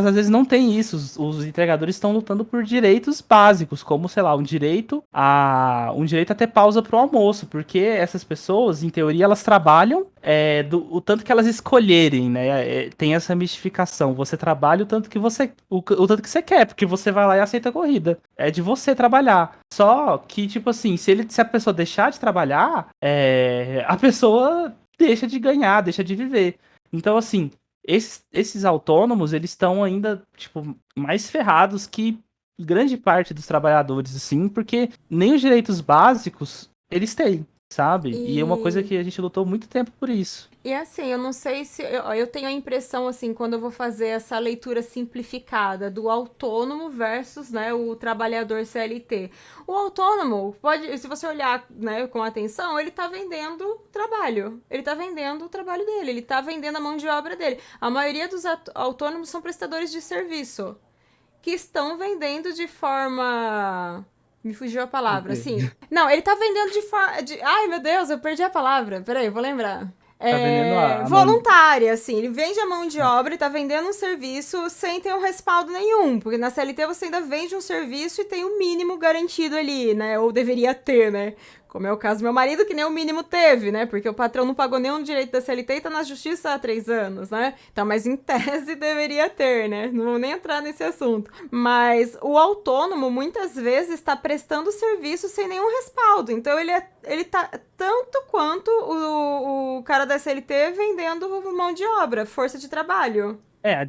às vezes não têm isso. Os entregadores estão lutando por direitos básicos, como, sei lá, um direito a ter pausa para o almoço, porque essas pessoas, em teoria, elas trabalham o tanto que elas escolherem, né? Tem essa mistificação. Você trabalha o tanto que o tanto que você quer, porque você vai lá e aceita a corrida. É de você trabalhar. Só que, tipo assim, se a pessoa deixar de trabalhar, a pessoa deixa de ganhar, deixa de viver. Então, assim, esses autônomos, eles estão ainda, tipo, mais ferrados que grande parte dos trabalhadores, assim, porque nem os direitos básicos eles têm, sabe? E é uma coisa E que a gente lutou muito tempo por isso. E assim, eu não sei se. Eu tenho a impressão, assim, quando eu vou fazer essa leitura simplificada do autônomo versus, né, o trabalhador CLT. O autônomo, pode, se você olhar, né, com atenção, ele tá vendendo trabalho. Ele tá vendendo o trabalho dele, ele tá vendendo a mão de obra dele. A maioria dos autônomos são prestadores de serviço que estão vendendo de forma. Me fugiu a palavra, assim. Não, ele tá vendendo de forma. Ai, meu Deus, eu perdi a palavra. Peraí, eu vou lembrar. Tá vendendo a mão. Voluntária, assim. Ele vende a mão de obra e tá vendendo um serviço sem ter um respaldo nenhum. Porque na CLT você ainda vende um serviço e tem o mínimo garantido ali, né? Ou deveria ter, né? Como é o caso do meu marido, que nem o mínimo teve, né? Porque o patrão não pagou nenhum direito da CLT e tá na justiça há 3 anos, né? Então, mas em tese deveria ter, né? Não vou nem entrar nesse assunto. Mas o autônomo, muitas vezes, está prestando serviço sem nenhum respaldo. Então, ele tá tanto quanto o cara da CLT vendendo mão de obra, força de trabalho.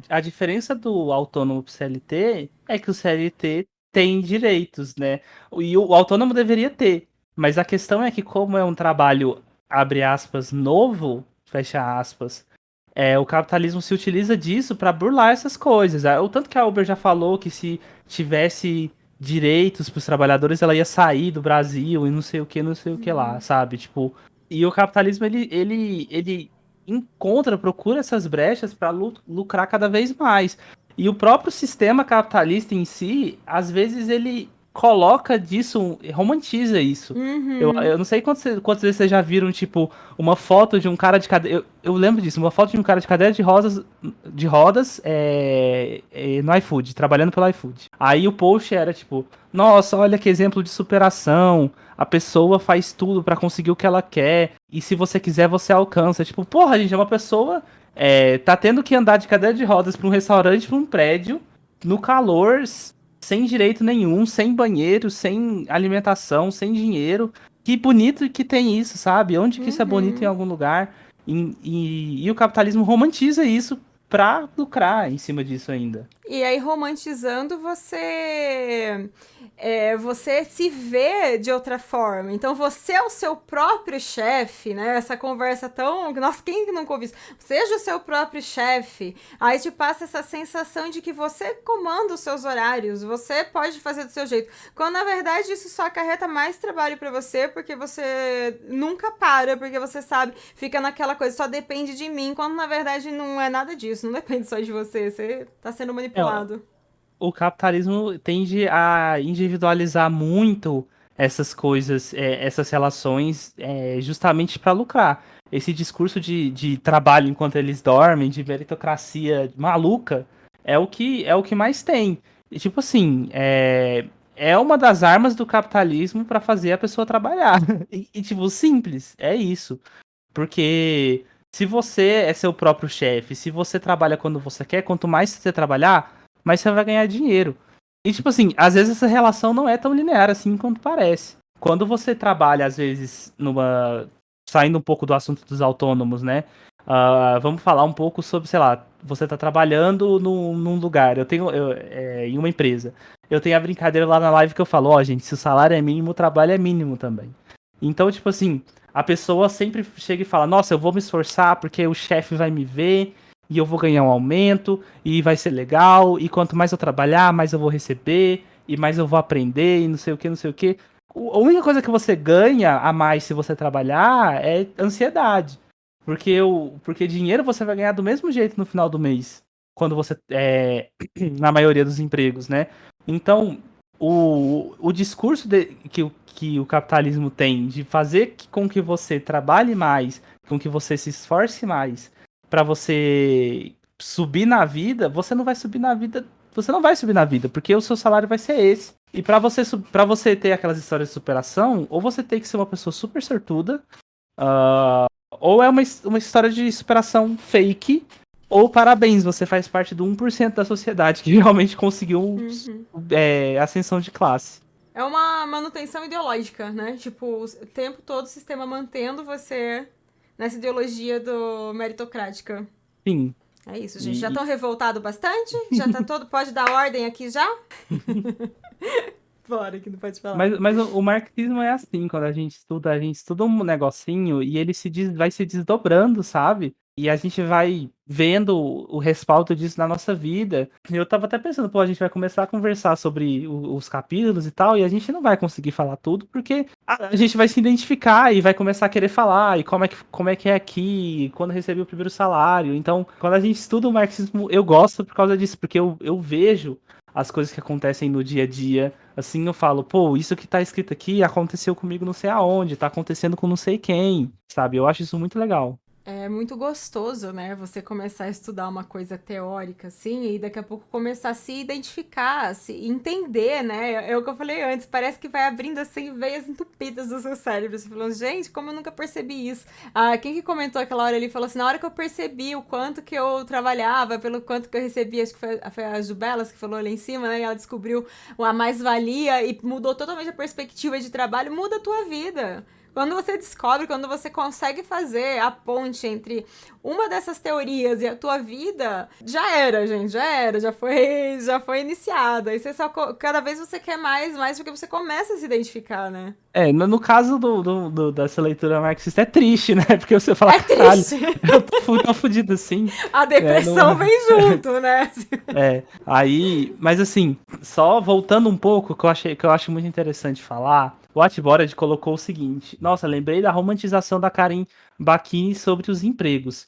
A diferença do autônomo pro CLT é que o CLT tem direitos, né? E o autônomo deveria ter. Mas a questão é que, como é um trabalho, abre aspas, novo, fecha aspas, o capitalismo se utiliza disso para burlar essas coisas. O tanto que a Uber já falou que se tivesse direitos para os trabalhadores, ela ia sair do Brasil e não sei o que, não sei o que lá, sabe? Tipo, e o capitalismo ele procura essas brechas para lucrar cada vez mais. E o próprio sistema capitalista em si, às vezes ele coloca disso, romantiza isso. Uhum. Eu não sei quantas vezes vocês já viram, tipo, uma foto de um cara de cadeira. Eu lembro disso, uma foto de um cara de cadeira de rodas no iFood, trabalhando pelo iFood. Aí o post era tipo, nossa, olha que exemplo de superação. A pessoa faz tudo pra conseguir o que ela quer. E se você quiser, você alcança. Tipo, porra, gente, é uma pessoa. Tá tendo que andar de cadeira de rodas pra um restaurante, pra um prédio, no calor, sem direito nenhum, sem banheiro, sem alimentação, sem dinheiro. Que bonito que tem isso, sabe? Onde que isso é bonito em Uhum. algum lugar? E o capitalismo romantiza isso pra lucrar em cima disso ainda. E aí, romantizando, você se vê de outra forma. Então, você é o seu próprio chefe, né? Essa conversa tão. Nossa, quem nunca ouviu isso? Seja o seu próprio chefe. Aí te passa essa sensação de que você comanda os seus horários, você pode fazer do seu jeito. Quando na verdade isso só acarreta mais trabalho pra você, porque você nunca para, porque você sabe, fica naquela coisa, só depende de mim, quando na verdade não é nada disso, não depende só de você, você tá sendo É, manipulado. o capitalismo tende a individualizar muito essas coisas, essas relações, justamente para lucrar. Esse discurso de trabalho enquanto eles dormem, de meritocracia maluca, é o que mais tem. E, tipo assim, é uma das armas do capitalismo para fazer a pessoa trabalhar. Tipo, simples, é isso. Porque se você é seu próprio chefe, se você trabalha quando você quer, quanto mais você trabalhar, mais você vai ganhar dinheiro. E tipo assim, às vezes essa relação não é tão linear assim quanto parece. Quando você trabalha, às vezes, saindo um pouco do assunto dos autônomos, né? Vamos falar um pouco sobre, sei lá, você tá trabalhando num lugar, em uma empresa. Eu tenho a brincadeira lá na live que eu falo, ó, gente, se o salário é mínimo, o trabalho é mínimo também. Então, tipo assim, a pessoa sempre chega e fala, nossa, eu vou me esforçar porque o chefe vai me ver e eu vou ganhar um aumento e vai ser legal, e quanto mais eu trabalhar, mais eu vou receber e mais eu vou aprender e não sei o que, não sei o que. A única coisa que você ganha a mais se você trabalhar é ansiedade. Porque dinheiro você vai ganhar do mesmo jeito no final do mês, quando você na maioria dos empregos, né? Então, o discurso que o capitalismo tem de fazer com que você trabalhe mais, com que você se esforce mais para você subir na vida, você não vai subir na vida, porque o seu salário vai ser esse. E para você ter aquelas histórias de superação, ou você tem que ser uma pessoa super sortuda, ou é uma história de superação fake, ou parabéns, você faz parte do 1% da sociedade que realmente conseguiu ascensão de classe. É uma manutenção ideológica, né? Tipo, o tempo todo o sistema mantendo você nessa ideologia do meritocrática. Sim. É isso, gente. Já estão revoltados bastante? Já tá todo. Pode dar ordem aqui já? Bora, que não pode falar. Mas o marxismo é assim, quando a gente estuda um negocinho e ele vai se desdobrando, sabe? E a gente vai vendo o respaldo disso na nossa vida. Eu tava até pensando, pô, a gente vai começar a conversar sobre os capítulos e tal, e a gente não vai conseguir falar tudo, porque a gente vai se identificar e vai começar a querer falar, e como é que é aqui, quando recebi o primeiro salário. Então, quando a gente estuda o marxismo, eu gosto por causa disso, porque eu vejo as coisas que acontecem no dia a dia. Assim eu falo, pô, isso que tá escrito aqui aconteceu comigo não sei aonde, tá acontecendo com não sei quem, sabe? Eu acho isso muito legal. É muito gostoso, né? Você começar a estudar uma coisa teórica, assim, e daqui a pouco começar a se identificar, se entender, né? É o que eu falei antes, parece que vai abrindo assim veias entupidas do seu cérebro. Você falando, gente, como eu nunca percebi isso? Ah, quem que comentou aquela hora ali falou assim, na hora que eu percebi o quanto que eu trabalhava, pelo quanto que eu recebia, acho que foi a Jubelas que falou ali em cima, né? E ela descobriu a mais-valia e mudou totalmente a perspectiva de trabalho, muda a tua vida. Quando você descobre, quando você consegue fazer a ponte entre uma dessas teorias e a tua vida, já era, gente, já foi iniciada. E você só cada vez você quer mais porque você começa a se identificar, né? No caso dessa leitura marxista é triste, né? Porque você fala, É caralho, triste. eu tô fudido assim. A depressão Não... vem junto, né? Mas assim, só voltando um pouco, que eu acho muito interessante falar, o Atborad colocou o seguinte: nossa, lembrei da romantização da Karen Bakini sobre os empregos.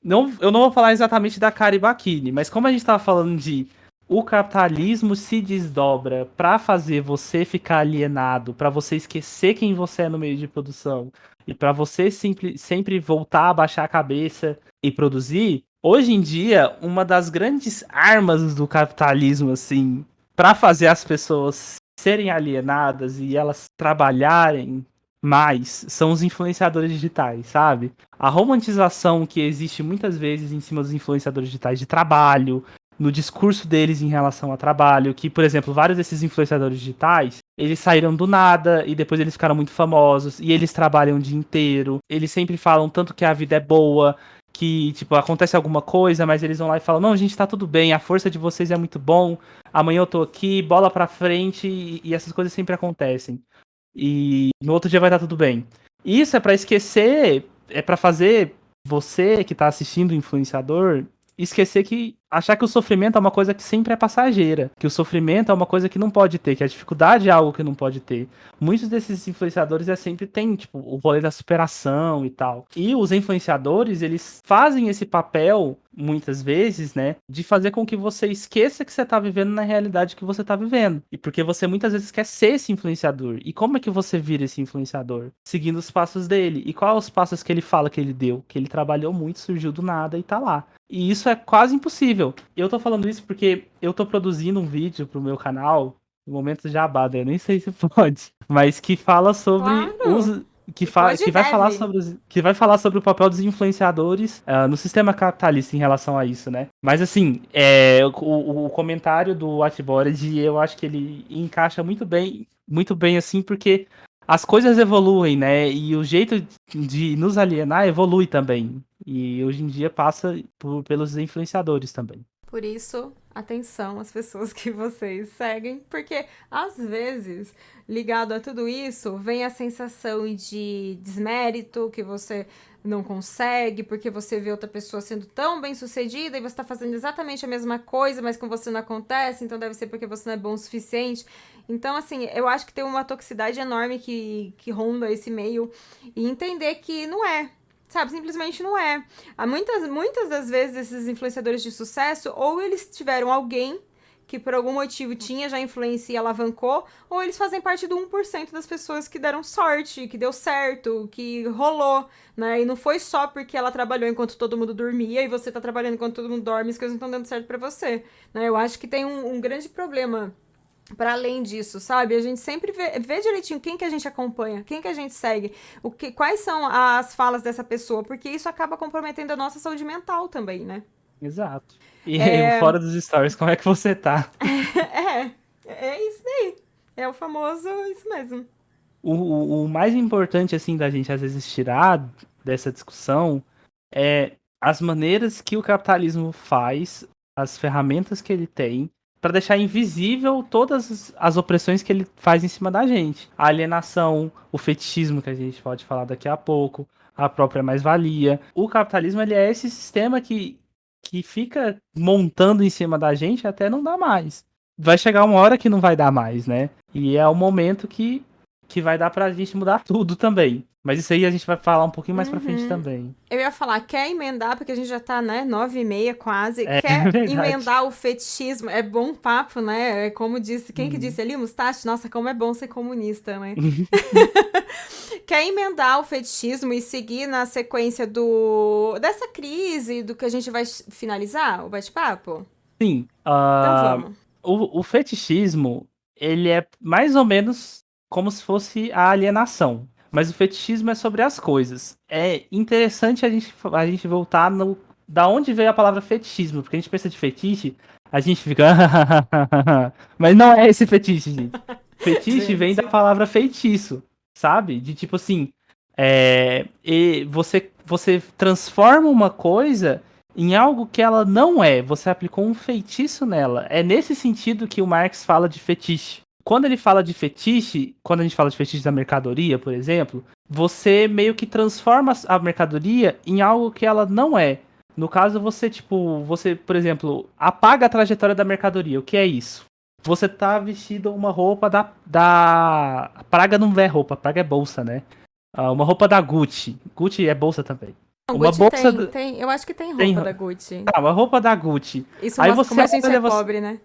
Não, eu não vou falar exatamente da Karen Bakini, mas como a gente tava falando de o capitalismo se desdobra para fazer você ficar alienado, para você esquecer quem você é no meio de produção e para você sempre voltar a baixar a cabeça e produzir. Hoje em dia, uma das grandes armas do capitalismo, assim, para fazer as pessoas serem alienadas e elas trabalharem mais, são os influenciadores digitais, sabe? A romantização que existe muitas vezes em cima dos influenciadores digitais de trabalho, no discurso deles em relação ao trabalho, que, por exemplo, vários desses influenciadores digitais, eles saíram do nada e depois eles ficaram muito famosos e eles trabalham o dia inteiro. Eles sempre falam tanto que a vida é boa, que, tipo, acontece alguma coisa, mas eles vão lá e falam, não, gente, tá tudo bem, a força de vocês é muito bom, amanhã eu tô aqui, bola pra frente, e essas coisas sempre acontecem. E no outro dia vai estar tudo bem. Isso é pra esquecer, é pra fazer você que tá assistindo o influenciador esquecer achar que o sofrimento é uma coisa que sempre é passageira, que o sofrimento é uma coisa que não pode ter, que a dificuldade é algo que não pode ter. Muitos desses influenciadores sempre tem, tipo, o rolê da superação e tal. E os influenciadores, eles fazem esse papel, muitas vezes, né, de fazer com que você esqueça que você tá vivendo na realidade que você tá vivendo. E porque você muitas vezes quer ser esse influenciador. E como é que você vira esse influenciador? Seguindo os passos dele. E quais os passos que ele fala que ele deu? Que ele trabalhou muito, surgiu do nada e tá lá. E isso é quase impossível. Eu tô falando isso porque eu tô produzindo um vídeo pro meu canal, no momento jabá, eu nem sei se pode, mas que fala sobre Claro. Pode que e vai falar deve. sobre que vai falar sobre o papel dos influenciadores no sistema capitalista em relação a isso, né? Mas assim, o comentário do Atborad, eu acho que ele encaixa muito bem assim, porque as coisas evoluem, né? E o jeito de nos alienar evolui também. E hoje em dia passa pelos influenciadores também. Por isso, atenção às pessoas que vocês seguem, porque às vezes, ligado a tudo isso, vem a sensação de desmérito, que você não consegue, porque você vê outra pessoa sendo tão bem sucedida e você está fazendo exatamente a mesma coisa, mas com você não acontece, então deve ser porque você não é bom o suficiente. Então, assim, eu acho que tem uma toxicidade enorme que ronda esse meio e entender que não é. Sabe, simplesmente não é. Há muitas das vezes esses influenciadores de sucesso, ou eles tiveram alguém que por algum motivo tinha já influência e alavancou, ou eles fazem parte do 1% das pessoas que deram sorte, que deu certo, que rolou, né? E não foi só porque ela trabalhou enquanto todo mundo dormia e você tá trabalhando enquanto todo mundo dorme, as coisas não estão dando certo pra você, né? Eu acho que tem um grande problema para além disso, sabe? A gente sempre vê direitinho quem que a gente acompanha, quem que a gente segue, quais são as falas dessa pessoa, porque isso acaba comprometendo a nossa saúde mental também, né? Exato. E fora dos stories, como é que você tá? É isso daí. É o famoso isso mesmo. O mais importante, assim, da gente às vezes tirar dessa discussão é as maneiras que o capitalismo faz, as ferramentas que ele tem, para deixar invisível todas as opressões que ele faz em cima da gente. A alienação, o fetichismo, que a gente pode falar daqui a pouco, a própria mais-valia. O capitalismo, ele é esse sistema que fica montando em cima da gente até não dar mais. Vai chegar uma hora que não vai dar mais, né? E é o momento que vai dar pra gente mudar tudo também. Mas isso aí a gente vai falar um pouquinho mais pra frente também. Eu ia falar, quer emendar, porque a gente já tá, né, 9h30 quase. É Quer verdade. emendar o fetichismo? É bom papo, né? É como disse, quem que disse ali? Mustache? Nossa, como é bom ser comunista, né? Quer emendar o fetichismo e seguir na sequência dessa crise, do que a gente vai finalizar, o bate-papo? Sim, Então vamos. o fetichismo, ele é mais ou menos como se fosse a alienação. Mas o fetichismo é sobre as coisas. É interessante a gente voltar no da onde veio a palavra fetichismo, porque a gente pensa de fetiche, a gente fica. Mas não é esse fetiche, gente. Fetiche vem da Gente. palavra feitiço, sabe? De tipo assim, e você transforma uma coisa em algo que ela não é. Você aplicou um feitiço nela. É nesse sentido que o Marx fala de fetiche. Quando ele fala de fetiche, quando a gente fala de fetiche da mercadoria, por exemplo, você meio que transforma a mercadoria em algo que ela não é. No caso, você, por exemplo, apaga a trajetória da mercadoria. O que é isso? Você tá vestido uma roupa da... Praga não é roupa, praga é bolsa, né? Uma roupa da Gucci. Gucci é bolsa também. Não, Uma Gucci bolsa... tem. Eu acho que tem Tem... roupa da Gucci. Tá, uma roupa da Gucci. Isso Aí mostra como você a gente é olha, pobre, né?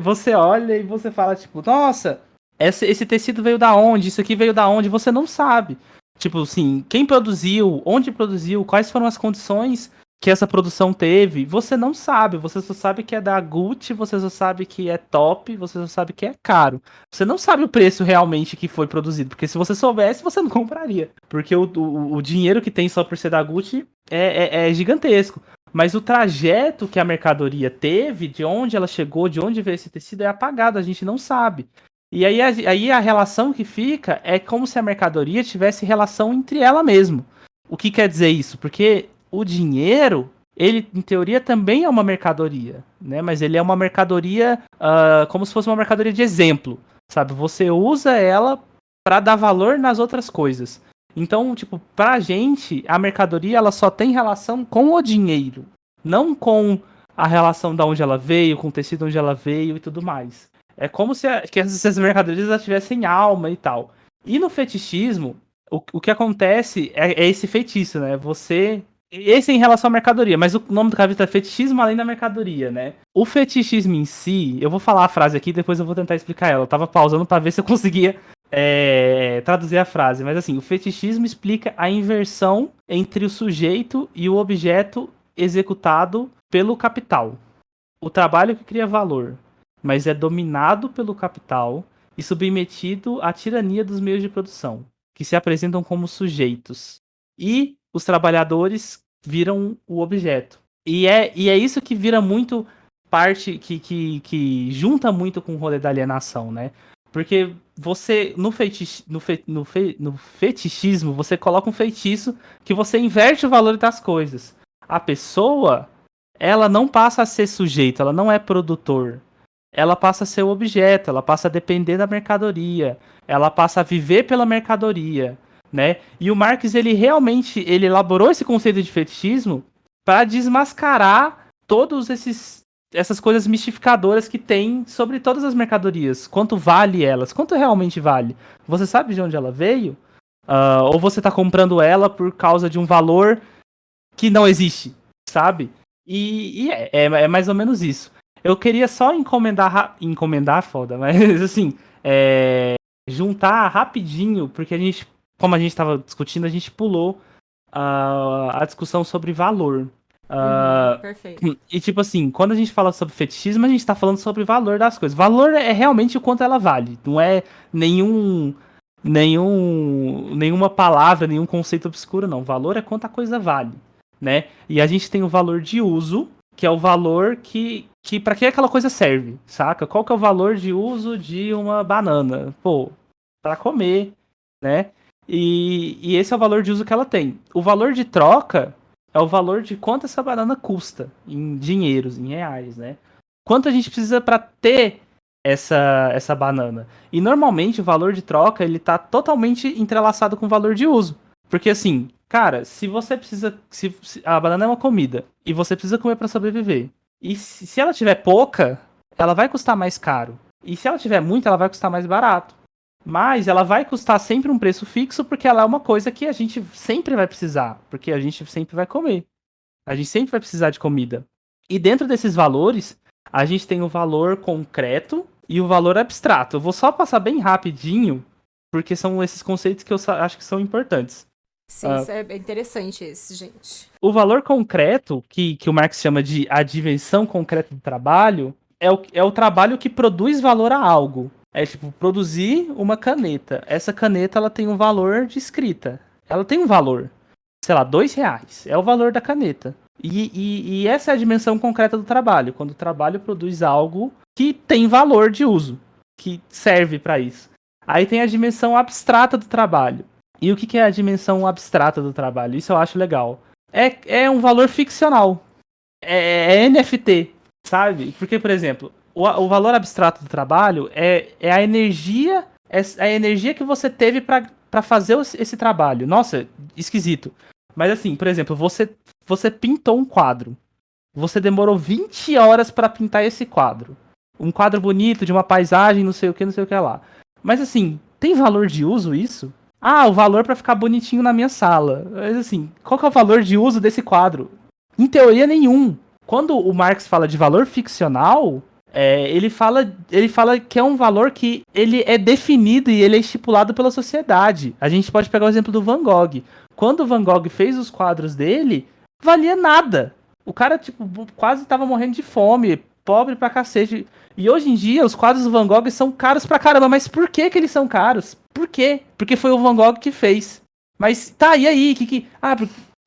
você olha e você fala, tipo, nossa, esse tecido veio da onde? Isso aqui veio da onde? Você não sabe. Tipo assim, quem produziu, onde produziu, quais foram as condições que essa produção teve, você não sabe. Você só sabe que é da Gucci, você só sabe que é top, você só sabe que é caro. Você não sabe o preço realmente que foi produzido, porque se você soubesse, você não compraria. Porque o dinheiro que tem só por ser da Gucci é gigantesco. Mas o trajeto que a mercadoria teve, de onde ela chegou, de onde veio esse tecido, é apagado, a gente não sabe. E aí a relação que fica é como se a mercadoria tivesse relação entre ela mesmo. O que quer dizer isso? Porque o dinheiro, ele em teoria também é uma mercadoria, né? Mas ele é uma mercadoria como se fosse uma mercadoria de exemplo, sabe? Você usa ela para dar valor nas outras coisas. Então, tipo, pra gente, a mercadoria ela só tem relação com o dinheiro, não com a relação da onde ela veio, com o tecido onde ela veio e tudo mais. É como se que essas mercadorias elas tivessem alma e tal. E no fetichismo, o que acontece é esse feitiço, né? Esse é em relação à mercadoria, mas o nome do capítulo é fetichismo além da mercadoria, né? O fetichismo em si, eu vou falar a frase aqui, depois eu vou tentar explicar ela. Eu tava pausando pra ver se eu conseguia traduzir a frase, mas assim, o fetichismo explica a inversão entre o sujeito e o objeto executado pelo capital. O trabalho que cria valor, mas é dominado pelo capital e submetido à tirania dos meios de produção, que se apresentam como sujeitos. E os trabalhadores viram o objeto. E é isso que vira muito parte, que junta muito com o rolê da alienação, né? Porque você, no fetichismo, você coloca um feitiço que você inverte o valor das coisas. A pessoa, ela não passa a ser sujeito, ela não é produtor. Ela passa a ser o objeto, ela passa a depender da mercadoria, ela passa a viver pela mercadoria, né? E o Marx, ele realmente, ele elaborou esse conceito de fetichismo para desmascarar todos essas coisas mistificadoras que tem sobre todas as mercadorias. Quanto vale elas? Quanto realmente vale? Você sabe de onde ela veio? Ou você está comprando ela por causa de um valor que não existe, sabe? É mais ou menos isso. Eu queria só encomendar, foda, mas assim, juntar rapidinho, porque como a gente estava discutindo, a gente pulou a discussão sobre valor. Ah, Perfeito. e tipo assim, quando a gente fala sobre fetichismo, a gente tá falando sobre o valor das coisas. Valor é realmente o quanto ela vale. Não é nenhuma palavra, nenhum conceito obscuro, não. Valor é quanto a coisa vale, né? E a gente tem o valor de uso, que é o valor que para que aquela coisa serve, saca? Qual que é o valor de uso de uma banana? Pô, para comer, né? E esse é o valor de uso que ela tem. O valor de troca é o valor de quanto essa banana custa em dinheiros, em reais, né? Quanto a gente precisa para ter essa banana. E normalmente o valor de troca ele tá totalmente entrelaçado com o valor de uso. Porque assim, cara, se você precisa. Se a banana é uma comida e você precisa comer para sobreviver. E se ela tiver pouca, ela vai custar mais caro. E se ela tiver muito, ela vai custar mais barato. Mas ela vai custar sempre um preço fixo porque ela é uma coisa que a gente sempre vai precisar, porque a gente sempre vai comer. A gente sempre vai precisar de comida. E dentro desses valores, a gente tem o valor concreto e o valor abstrato. Eu vou só passar bem rapidinho, porque são esses conceitos que eu acho que são importantes. Sim, Uh, isso é bem interessante esse, gente. o valor concreto, que o Marx chama de a dimensão concreta do trabalho, é o trabalho que produz valor a algo. É tipo, produzir uma caneta. Essa caneta ela tem um valor de escrita. Ela tem um valor. Sei lá, R$ 2. É o valor da caneta. E essa é a dimensão concreta do trabalho. Quando o trabalho produz algo que tem valor de uso. Que serve para isso. Aí tem a dimensão abstrata do trabalho. E o que é a dimensão abstrata do trabalho? Isso eu acho legal. É um valor ficcional. É NFT, sabe? Porque, por exemplo, o valor abstrato do trabalho é a energia que você teve para fazer esse trabalho. Nossa, esquisito. Mas assim, por exemplo, você pintou um quadro. Você demorou 20 horas para pintar esse quadro. Um quadro bonito, de uma paisagem, não sei o que, não sei o que lá. Mas assim, tem valor de uso isso? Ah, o valor para ficar bonitinho na minha sala. Mas assim, qual que é o valor de uso desse quadro? Em teoria, nenhum. Quando o Marx fala de valor ficcional, ele fala que é um valor que ele é definido e ele é estipulado pela sociedade. A gente pode pegar o exemplo do Van Gogh. Quando o Van Gogh fez os quadros dele, valia nada. O cara, tipo, quase tava morrendo de fome, pobre pra cacete. E hoje em dia, os quadros do Van Gogh são caros pra caramba. Mas por que eles são caros? Por quê? Porque foi o Van Gogh que fez. Mas tá, e aí?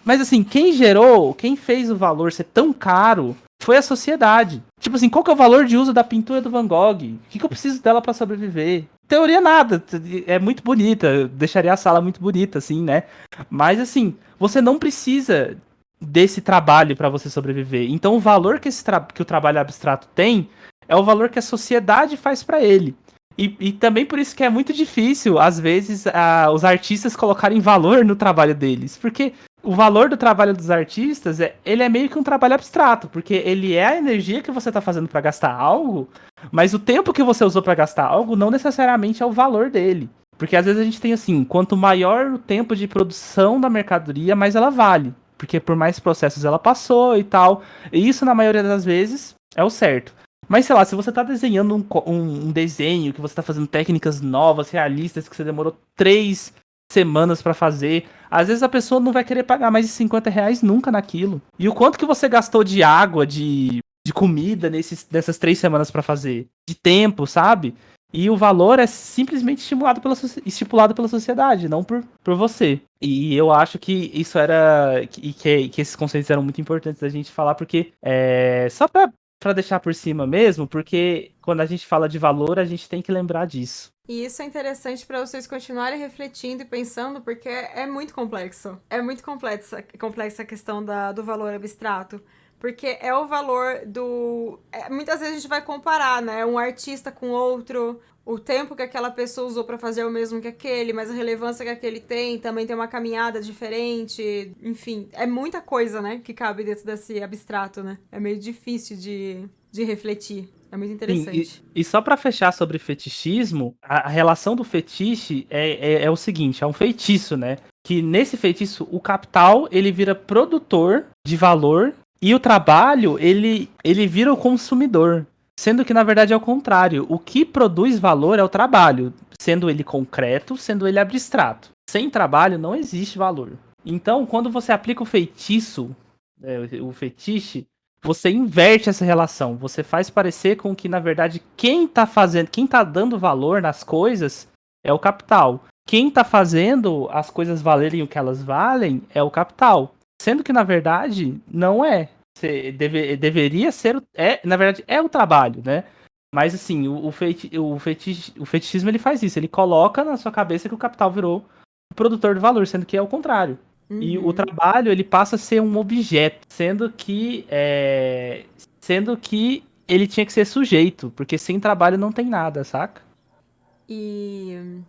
Mas assim, quem fez o valor ser tão caro foi a sociedade. Tipo assim, qual que é o valor de uso da pintura do Van Gogh? O que eu preciso dela pra sobreviver? Teoria nada, é muito bonita, deixaria a sala muito bonita, assim, né? Mas assim, você não precisa desse trabalho pra você sobreviver. Então o valor que o trabalho abstrato tem é o valor que a sociedade faz pra ele. E também por isso que é muito difícil, às vezes, os artistas colocarem valor no trabalho deles. Porque o valor do trabalho dos artistas, ele é meio que um trabalho abstrato. Porque ele é a energia que você está fazendo para gastar algo, mas o tempo que você usou para gastar algo não necessariamente é o valor dele. Porque às vezes a gente tem assim, quanto maior o tempo de produção da mercadoria, mais ela vale. Porque por mais processos ela passou e tal. E isso, na maioria das vezes, é o certo. Mas, sei lá, se você tá desenhando um desenho, que você tá fazendo técnicas novas, realistas, que você demorou 3 semanas pra fazer, às vezes a pessoa não vai querer pagar mais de R$ 50 nunca naquilo. E o quanto que você gastou de água, de comida nessas 3 semanas pra fazer? De tempo, sabe? E o valor é simplesmente estipulado pela sociedade, não por você. E eu acho que isso era. Que esses conceitos eram muito importantes da gente falar, porque só pra deixar por cima mesmo, porque quando a gente fala de valor, a gente tem que lembrar disso. E isso é interessante para vocês continuarem refletindo e pensando, porque é muito complexo. É muito complexa a questão do valor abstrato. Porque é o valor do. Muitas vezes a gente vai comparar, né? Um artista com outro, o tempo que aquela pessoa usou para fazer o mesmo que aquele, mas a relevância que aquele tem também tem uma caminhada diferente. Enfim, é muita coisa, né? Que cabe dentro desse abstrato, né? É meio difícil de refletir. É muito Sim, interessante. e só pra fechar sobre fetichismo, a relação do fetiche é o seguinte, é um feitiço, né? Que nesse feitiço, o capital, ele vira produtor de valor e o trabalho, ele vira o consumidor. Sendo que, na verdade, é o contrário. O que produz valor é o trabalho, sendo ele concreto, sendo ele abstrato. Sem trabalho, não existe valor. Então, quando você aplica o feitiço, o fetiche, você inverte essa relação. Você faz parecer com que, na verdade, quem tá dando valor nas coisas é o capital. Quem tá fazendo as coisas valerem o que elas valem é o capital. Sendo que, na verdade, não é. Deveria ser. Na verdade, é o trabalho, né? Mas assim, o fetichismo ele faz isso. Ele coloca na sua cabeça que o capital virou o produtor do valor, sendo que é o contrário. E o Uhum. trabalho ele passa a ser um objeto, sendo que ele tinha que ser sujeito, porque sem trabalho não tem nada, saca? E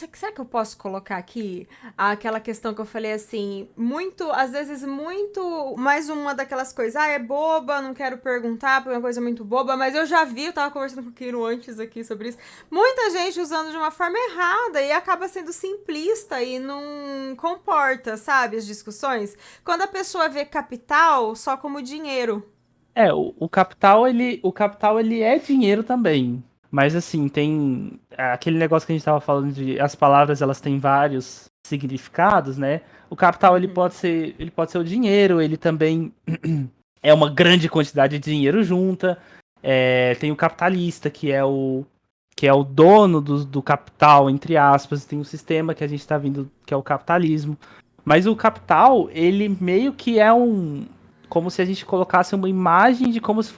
será que eu posso colocar aqui aquela questão que eu falei assim, muito, às vezes muito, mais uma daquelas coisas, é boba, não quero perguntar, porque é uma coisa muito boba, mas eu já vi, eu tava conversando com o Kiro antes aqui sobre isso, muita gente usando de uma forma errada e acaba sendo simplista e não comporta, sabe, as discussões. Quando a pessoa vê capital só como dinheiro. O capital ele é dinheiro também. Mas assim, tem aquele negócio que a gente tava falando de as palavras elas têm vários significados, né? O capital Uhum. ele pode ser o dinheiro, ele também é uma grande quantidade de dinheiro junta. Tem o capitalista, que é o dono do capital, entre aspas, tem o sistema que a gente está vindo, que é o capitalismo. Mas o capital, ele meio que é como se a gente colocasse uma imagem de como se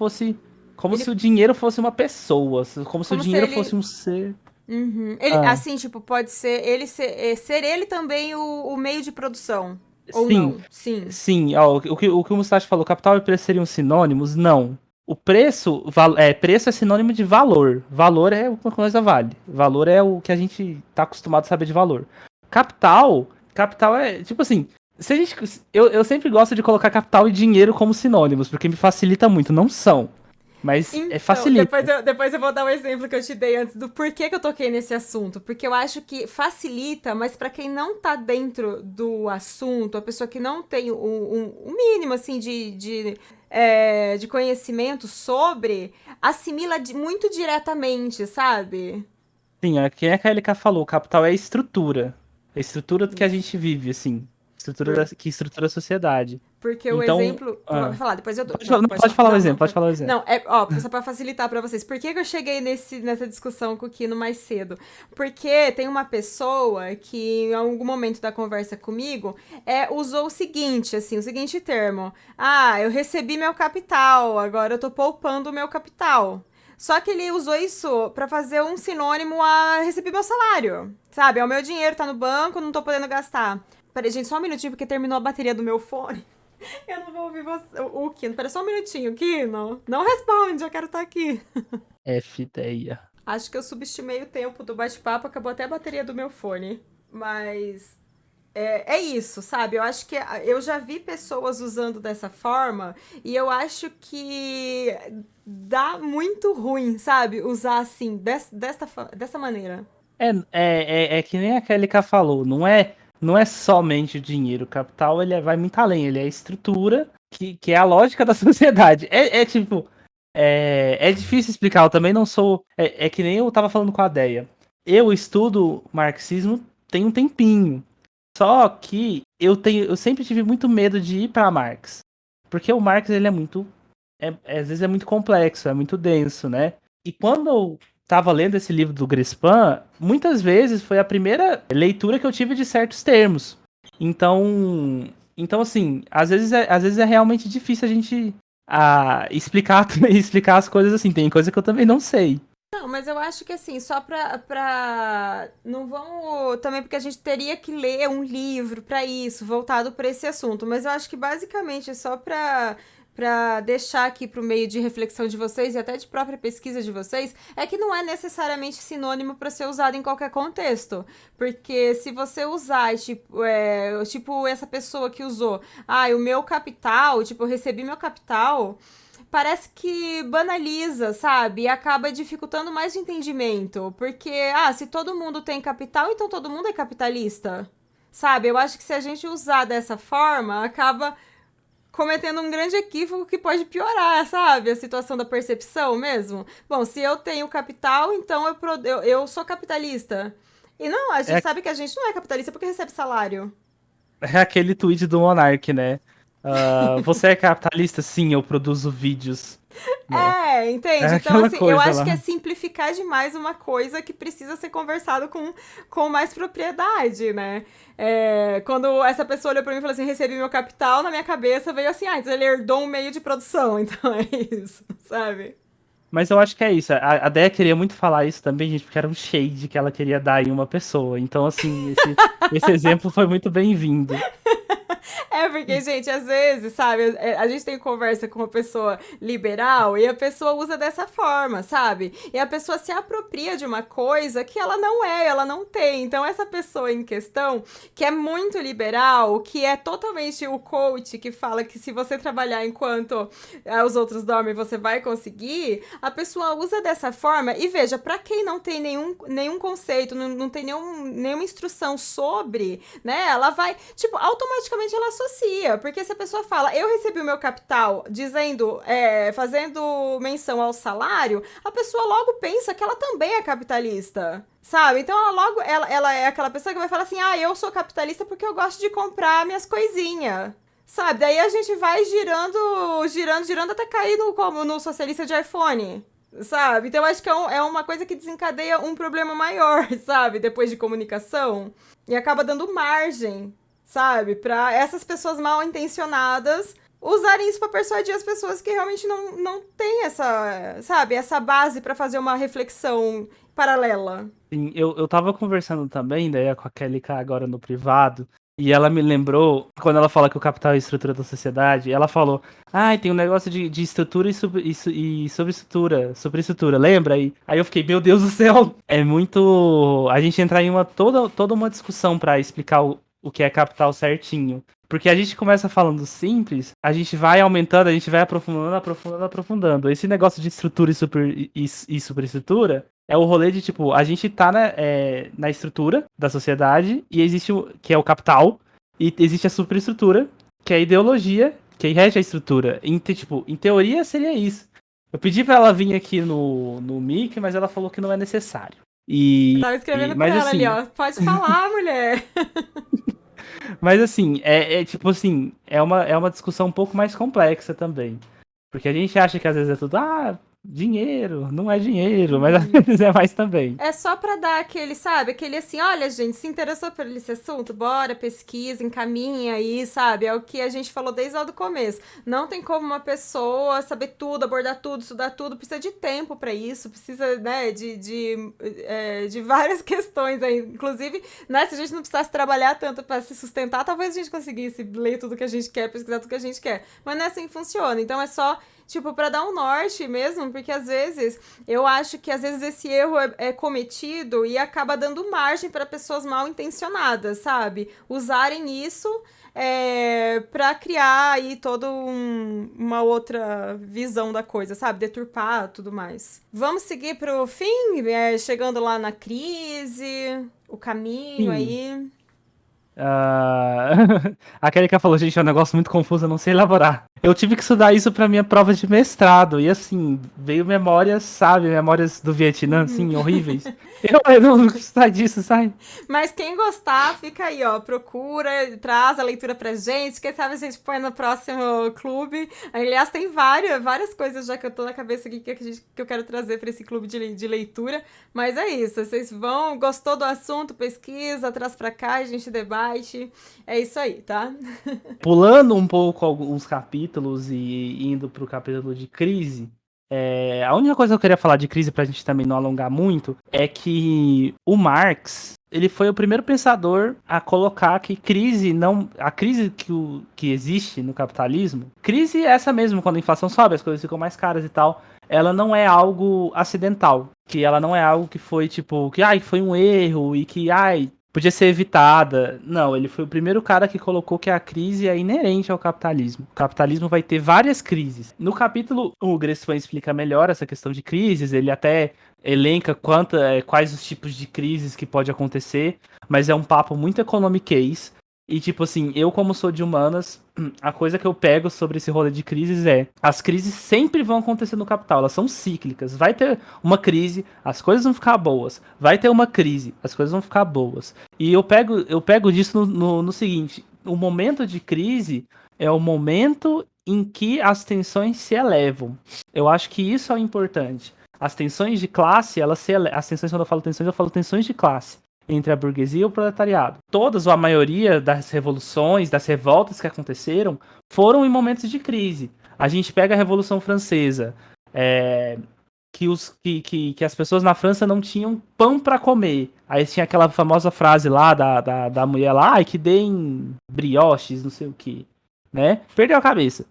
Ele, o dinheiro fosse uma pessoa, como se o como se dinheiro fosse ele um ser. Uhum. Ele, Ah, assim, tipo, pode ser ele ser ele também o meio de produção. Ou sim, não. Sim. sim, ó, o que o Mustache falou, capital e preço seriam sinônimos? Não. Preço é sinônimo de valor. Valor é o que uma coisa vale. Valor é o que a gente tá acostumado a saber de valor. Capital é, tipo assim, se a gente, eu sempre gosto de colocar capital e dinheiro como sinônimos, porque me facilita muito. Não são, mas Então, facilita. depois eu vou dar um exemplo que eu te dei antes do porquê que eu toquei nesse assunto. Porque eu acho que facilita, mas pra quem não tá dentro do assunto, a pessoa que não tem o mínimo, assim, de conhecimento sobre, assimila muito diretamente, sabe? Sim, quem é que a LK falou? Capital é a estrutura. A estrutura que a gente vive, assim. Por, Que estrutura a sociedade. Porque o Então. exemplo. Vai falar, depois eu dou. Pode Não, falar, não, pode pode falar. falar o Não, não, exemplo, pode pode. falar o exemplo. Não, só pra facilitar pra vocês. Por que, que eu cheguei nessa discussão com o Kino mais cedo? Porque tem uma pessoa que, em algum momento da conversa comigo, usou o seguinte, assim, o seguinte termo. Ah, eu recebi meu capital, agora eu tô poupando o meu capital. Só que ele usou isso pra fazer um sinônimo a receber meu salário. Sabe? É o meu dinheiro, tá no banco, não tô podendo gastar. Peraí, gente, só um minutinho, porque terminou a bateria do meu fone. Eu não vou ouvir você, o Kino. Pera só um minutinho, Kino. Não responde, eu quero estar aqui. F ideia. Acho que eu subestimei o tempo do bate-papo, acabou até a bateria do meu fone. Mas é isso, sabe? Eu acho que eu já vi pessoas usando dessa forma e eu acho que dá muito ruim, sabe? Usar assim, dessa maneira. É que nem a KLK falou, não é somente o dinheiro. O capital ele vai muito além, ele é a estrutura que é a lógica da sociedade. Tipo. É difícil explicar, eu também não sou. É que nem eu tava falando com a Deia. Eu estudo marxismo tem um tempinho. Só que eu sempre tive muito medo de ir para Marx. Porque o Marx ele é muito. Às vezes é muito complexo, é muito denso, né? E quando eu tava lendo esse livro do Grespan, muitas vezes foi a primeira leitura que eu tive de certos termos. Então assim, às vezes é realmente difícil a gente explicar, explicar as coisas assim. Tem coisa que eu também não sei. Não, mas eu acho que assim, só pra... Não vamos... Também porque a gente teria que ler um livro pra isso, voltado pra esse assunto. Mas eu acho que basicamente é só pra deixar aqui pro meio de reflexão de vocês e até de própria pesquisa de vocês, é que não é necessariamente sinônimo pra ser usado em qualquer contexto. Porque se você usar, tipo essa pessoa que usou, o meu capital, tipo, eu recebi meu capital, parece que banaliza, sabe? E acaba dificultando mais o entendimento. Porque, se todo mundo tem capital, então todo mundo é capitalista. Sabe? Eu acho que se a gente usar dessa forma, acaba cometendo um grande equívoco que pode piorar, sabe? A situação da percepção mesmo. Bom, se eu tenho capital, então eu sou capitalista. E não, a gente É, sabe que a gente não é capitalista porque recebe salário. é aquele tweet do Monark, né? Você é capitalista? Sim, eu produzo vídeos, né? É, É entende? Então, aquela assim, eu coisa acho lá. que é simplificar demais uma coisa que precisa ser conversado com mais propriedade, né? Quando essa pessoa olhou pra mim e falou assim, recebi meu capital, na minha cabeça veio assim, então ele herdou um meio de produção, então é isso, sabe? Mas eu acho que é isso. A Déia queria muito falar isso também, gente, porque era um shade que ela queria dar em uma pessoa. Então, assim, esse exemplo foi muito bem-vindo. É porque, gente, às vezes, sabe, a gente tem conversa com uma pessoa liberal e a pessoa usa dessa forma, sabe? E a pessoa se apropria de uma coisa que ela não é, ela não tem. Então, essa pessoa em questão, que é muito liberal, que é totalmente o coach que fala que se você trabalhar enquanto os outros dormem, você vai conseguir, a pessoa usa dessa forma. E veja, pra quem não tem nenhum conceito, não tem nenhuma instrução sobre, né, ela vai, tipo, automaticamente ela associa, porque se a pessoa fala, eu recebi o meu capital dizendo, fazendo menção ao salário, a pessoa logo pensa que ela também é capitalista. Sabe? Então ela é aquela pessoa que vai falar assim: eu sou capitalista porque eu gosto de comprar minhas coisinhas. Sabe? Daí a gente vai girando até cair no socialista de iPhone. Sabe? Então eu acho que é uma coisa que desencadeia um problema maior, sabe? Depois de comunicação. E acaba dando margem, sabe? Pra essas pessoas mal intencionadas usarem isso pra persuadir as pessoas que realmente não têm essa, sabe? Essa base pra fazer uma reflexão paralela. Sim, eu tava conversando também, daí com a Kelly K agora no privado, e ela me lembrou, quando ela fala que o capital é a estrutura da sociedade, ela falou, tem um negócio de estrutura e sobreestrutura, superestrutura, lembra? Aí eu fiquei, meu Deus do céu, é muito... A gente entrar em toda uma discussão pra explicar o que é capital certinho. Porque a gente começa falando simples, a gente vai aumentando, a gente vai aprofundando, aprofundando, aprofundando. Esse negócio de estrutura e superestrutura é o rolê de, tipo, a gente tá na estrutura da sociedade, e existe que é o capital, e existe a superestrutura, que é a ideologia, que rege a estrutura. Tipo, em teoria seria isso. Eu pedi pra ela vir aqui no Mic, mas ela falou que não é necessário. Eu tava escrevendo pra Mas ela ali, assim, ó. Pode falar, mulher. mas assim, tipo assim, é uma discussão um pouco mais complexa também. Porque a gente acha que às vezes é tudo, dinheiro, não é dinheiro, mas às vezes é mais também. É só pra dar aquele, sabe? Aquele assim, olha, gente, se interessou por esse assunto? Bora, pesquisa, encaminha aí, sabe? É o que a gente falou desde lá do começo. Não tem como uma pessoa saber tudo, abordar tudo, estudar tudo. Precisa de tempo pra isso, precisa, né, de várias questões aí. Inclusive, né, se a gente não precisasse trabalhar tanto pra se sustentar, talvez a gente conseguisse ler tudo que a gente quer, pesquisar tudo que a gente quer. Mas não é assim que funciona. Então é só, tipo, pra dar um norte mesmo, porque às vezes eu acho que às vezes esse erro é cometido e acaba dando margem para pessoas mal intencionadas, sabe? Usarem isso para criar aí toda uma outra visão da coisa, sabe? Deturpar tudo mais. Vamos seguir pro fim, chegando lá na crise, o caminho Sim. aí. Ah, a Kelly falou, gente, é um negócio muito confuso, eu não sei elaborar. Eu tive que estudar isso pra minha prova de mestrado, e assim, veio memórias, sabe, memórias do Vietnã, assim, horríveis. Eu não gostar disso, sabe? Mas quem gostar, fica aí, ó. Procura, traz a leitura pra gente. Quem sabe a gente põe no próximo clube. Aliás, tem várias coisas já que eu tô na cabeça aqui que eu quero trazer pra esse clube de leitura. Mas é isso. Vocês vão, gostou do assunto, pesquisa, traz pra cá, a gente debate. É isso aí, tá? Pulando um pouco alguns capítulos e indo pro capítulo de crise, A única coisa que eu queria falar de crise, pra gente também não alongar muito, é que o Marx, ele foi o primeiro pensador a colocar que crise não. A crise que existe no capitalismo, crise é essa mesmo, quando a inflação sobe, as coisas ficam mais caras e tal. Ela não é algo acidental. Que ela não é algo que foi tipo, que foi um erro e que podia ser evitada. Não, ele foi o primeiro cara que colocou que a crise é inerente ao capitalismo. O capitalismo vai ter várias crises. No capítulo, o Grespan explica melhor essa questão de crises, ele até elenca quais os tipos de crises que pode acontecer, mas é um papo muito economiquez. E, tipo assim, eu como sou de humanas, a coisa que eu pego sobre esse rolê de crises as crises sempre vão acontecer no capital, elas são cíclicas. Vai ter uma crise, as coisas vão ficar boas. Vai ter uma crise, as coisas vão ficar boas. E eu pego disso no seguinte, o momento de crise é o momento em que as tensões se elevam. Eu acho que isso é o importante. As tensões de classe, as tensões, quando eu falo tensões de classe entre a burguesia e o proletariado. Todas ou a maioria das revoluções, das revoltas que aconteceram, foram em momentos de crise. A gente pega a Revolução Francesa, que as pessoas na França não tinham pão para comer. Aí tinha aquela famosa frase lá da mulher lá, que deem brioches, não sei o que, né? Perdeu a cabeça.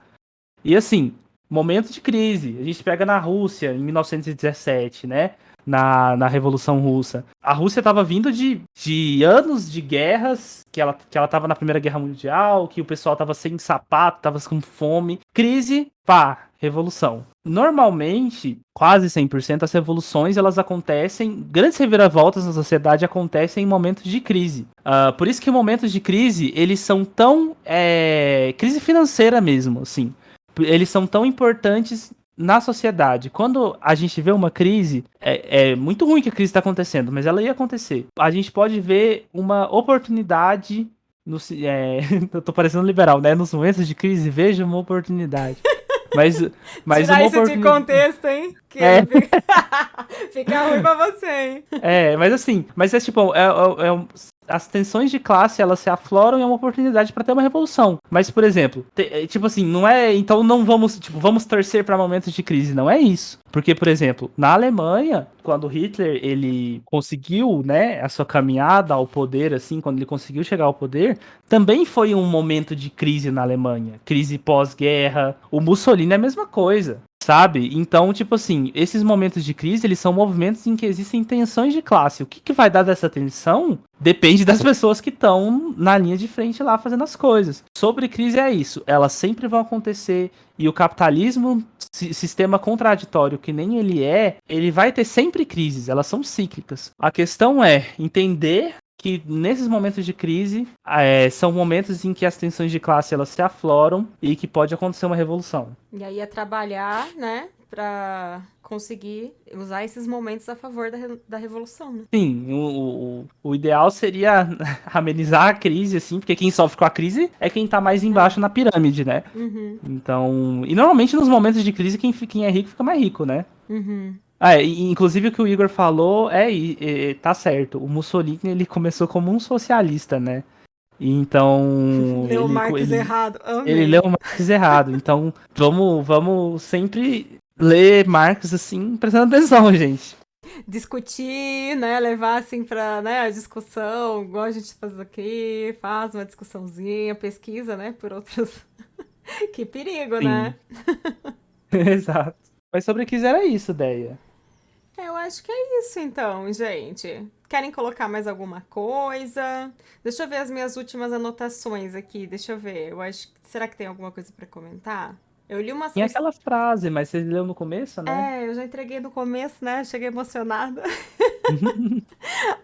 E assim, momento de crise. A gente pega na Rússia, em 1917, né? Na Revolução Russa. A Rússia estava vindo de anos de guerras, que ela estava na Primeira Guerra Mundial, que o pessoal estava sem sapato, estava com fome. Crise, pá, revolução. Normalmente, quase 100%, as revoluções, elas acontecem, grandes reviravoltas na sociedade acontecem em momentos de crise. Por isso que momentos de crise, eles são tão... crise financeira mesmo, assim. Eles são tão importantes na sociedade. Quando a gente vê uma crise, é muito ruim que a crise está acontecendo, mas ela ia acontecer. A gente pode ver uma oportunidade. Eu tô parecendo liberal, né? Nos momentos de crise, veja uma oportunidade. Mas tirar uma isso de oportunidade. contexto, hein? Que fica ruim pra você, hein? Mas assim, é tipo, as tensões de classe, elas se afloram e é uma oportunidade para ter uma revolução. Mas, por exemplo, tipo assim, não é, então não vamos, tipo, vamos torcer para momentos de crise, não é isso. Porque, por exemplo, na Alemanha, quando Hitler, ele conseguiu, né, a sua caminhada ao poder, assim, quando ele conseguiu chegar ao poder, também foi um momento de crise na Alemanha. Crise pós-guerra. O Mussolini é a mesma coisa. Sabe? Então, tipo assim, esses momentos de crise, eles são movimentos em que existem tensões de classe. O que vai dar dessa tensão depende das pessoas que estão na linha de frente lá fazendo as coisas. Sobre crise é isso. Elas sempre vão acontecer e o capitalismo, sistema contraditório que nem ele vai ter sempre crises. Elas são cíclicas. A questão é entender que nesses momentos de crise são momentos em que as tensões de classe elas se afloram e que pode acontecer uma revolução. E aí é trabalhar, né, pra conseguir usar esses momentos a favor da revolução, né? Sim, o ideal seria amenizar a crise, assim, porque quem sofre com a crise é quem tá mais embaixo na pirâmide, né? Uhum. Então, e normalmente nos momentos de crise quem é rico fica mais rico, né? Uhum. Inclusive o que o Igor falou tá certo. O Mussolini, ele começou como um socialista, né? Então, Leu Marx errado. ele Amei. leu Marx errado. Então, vamos sempre ler Marx assim, prestando atenção, gente. Discutir, né, levar assim pra, né, a discussão, igual a gente faz aqui, faz uma discussãozinha, pesquisa, né, por outros. Que perigo, Sim. né? Exato. Mas sobre o que era isso, Deia. Eu acho que é isso então, gente. Querem colocar mais alguma coisa? Deixa eu ver as minhas últimas anotações aqui. Deixa eu ver. Eu acho. Será que tem alguma coisa pra comentar? Eu li umas. Tem aquela frase, mas você leu no começo, né? Eu já entreguei no começo, né? Cheguei emocionada.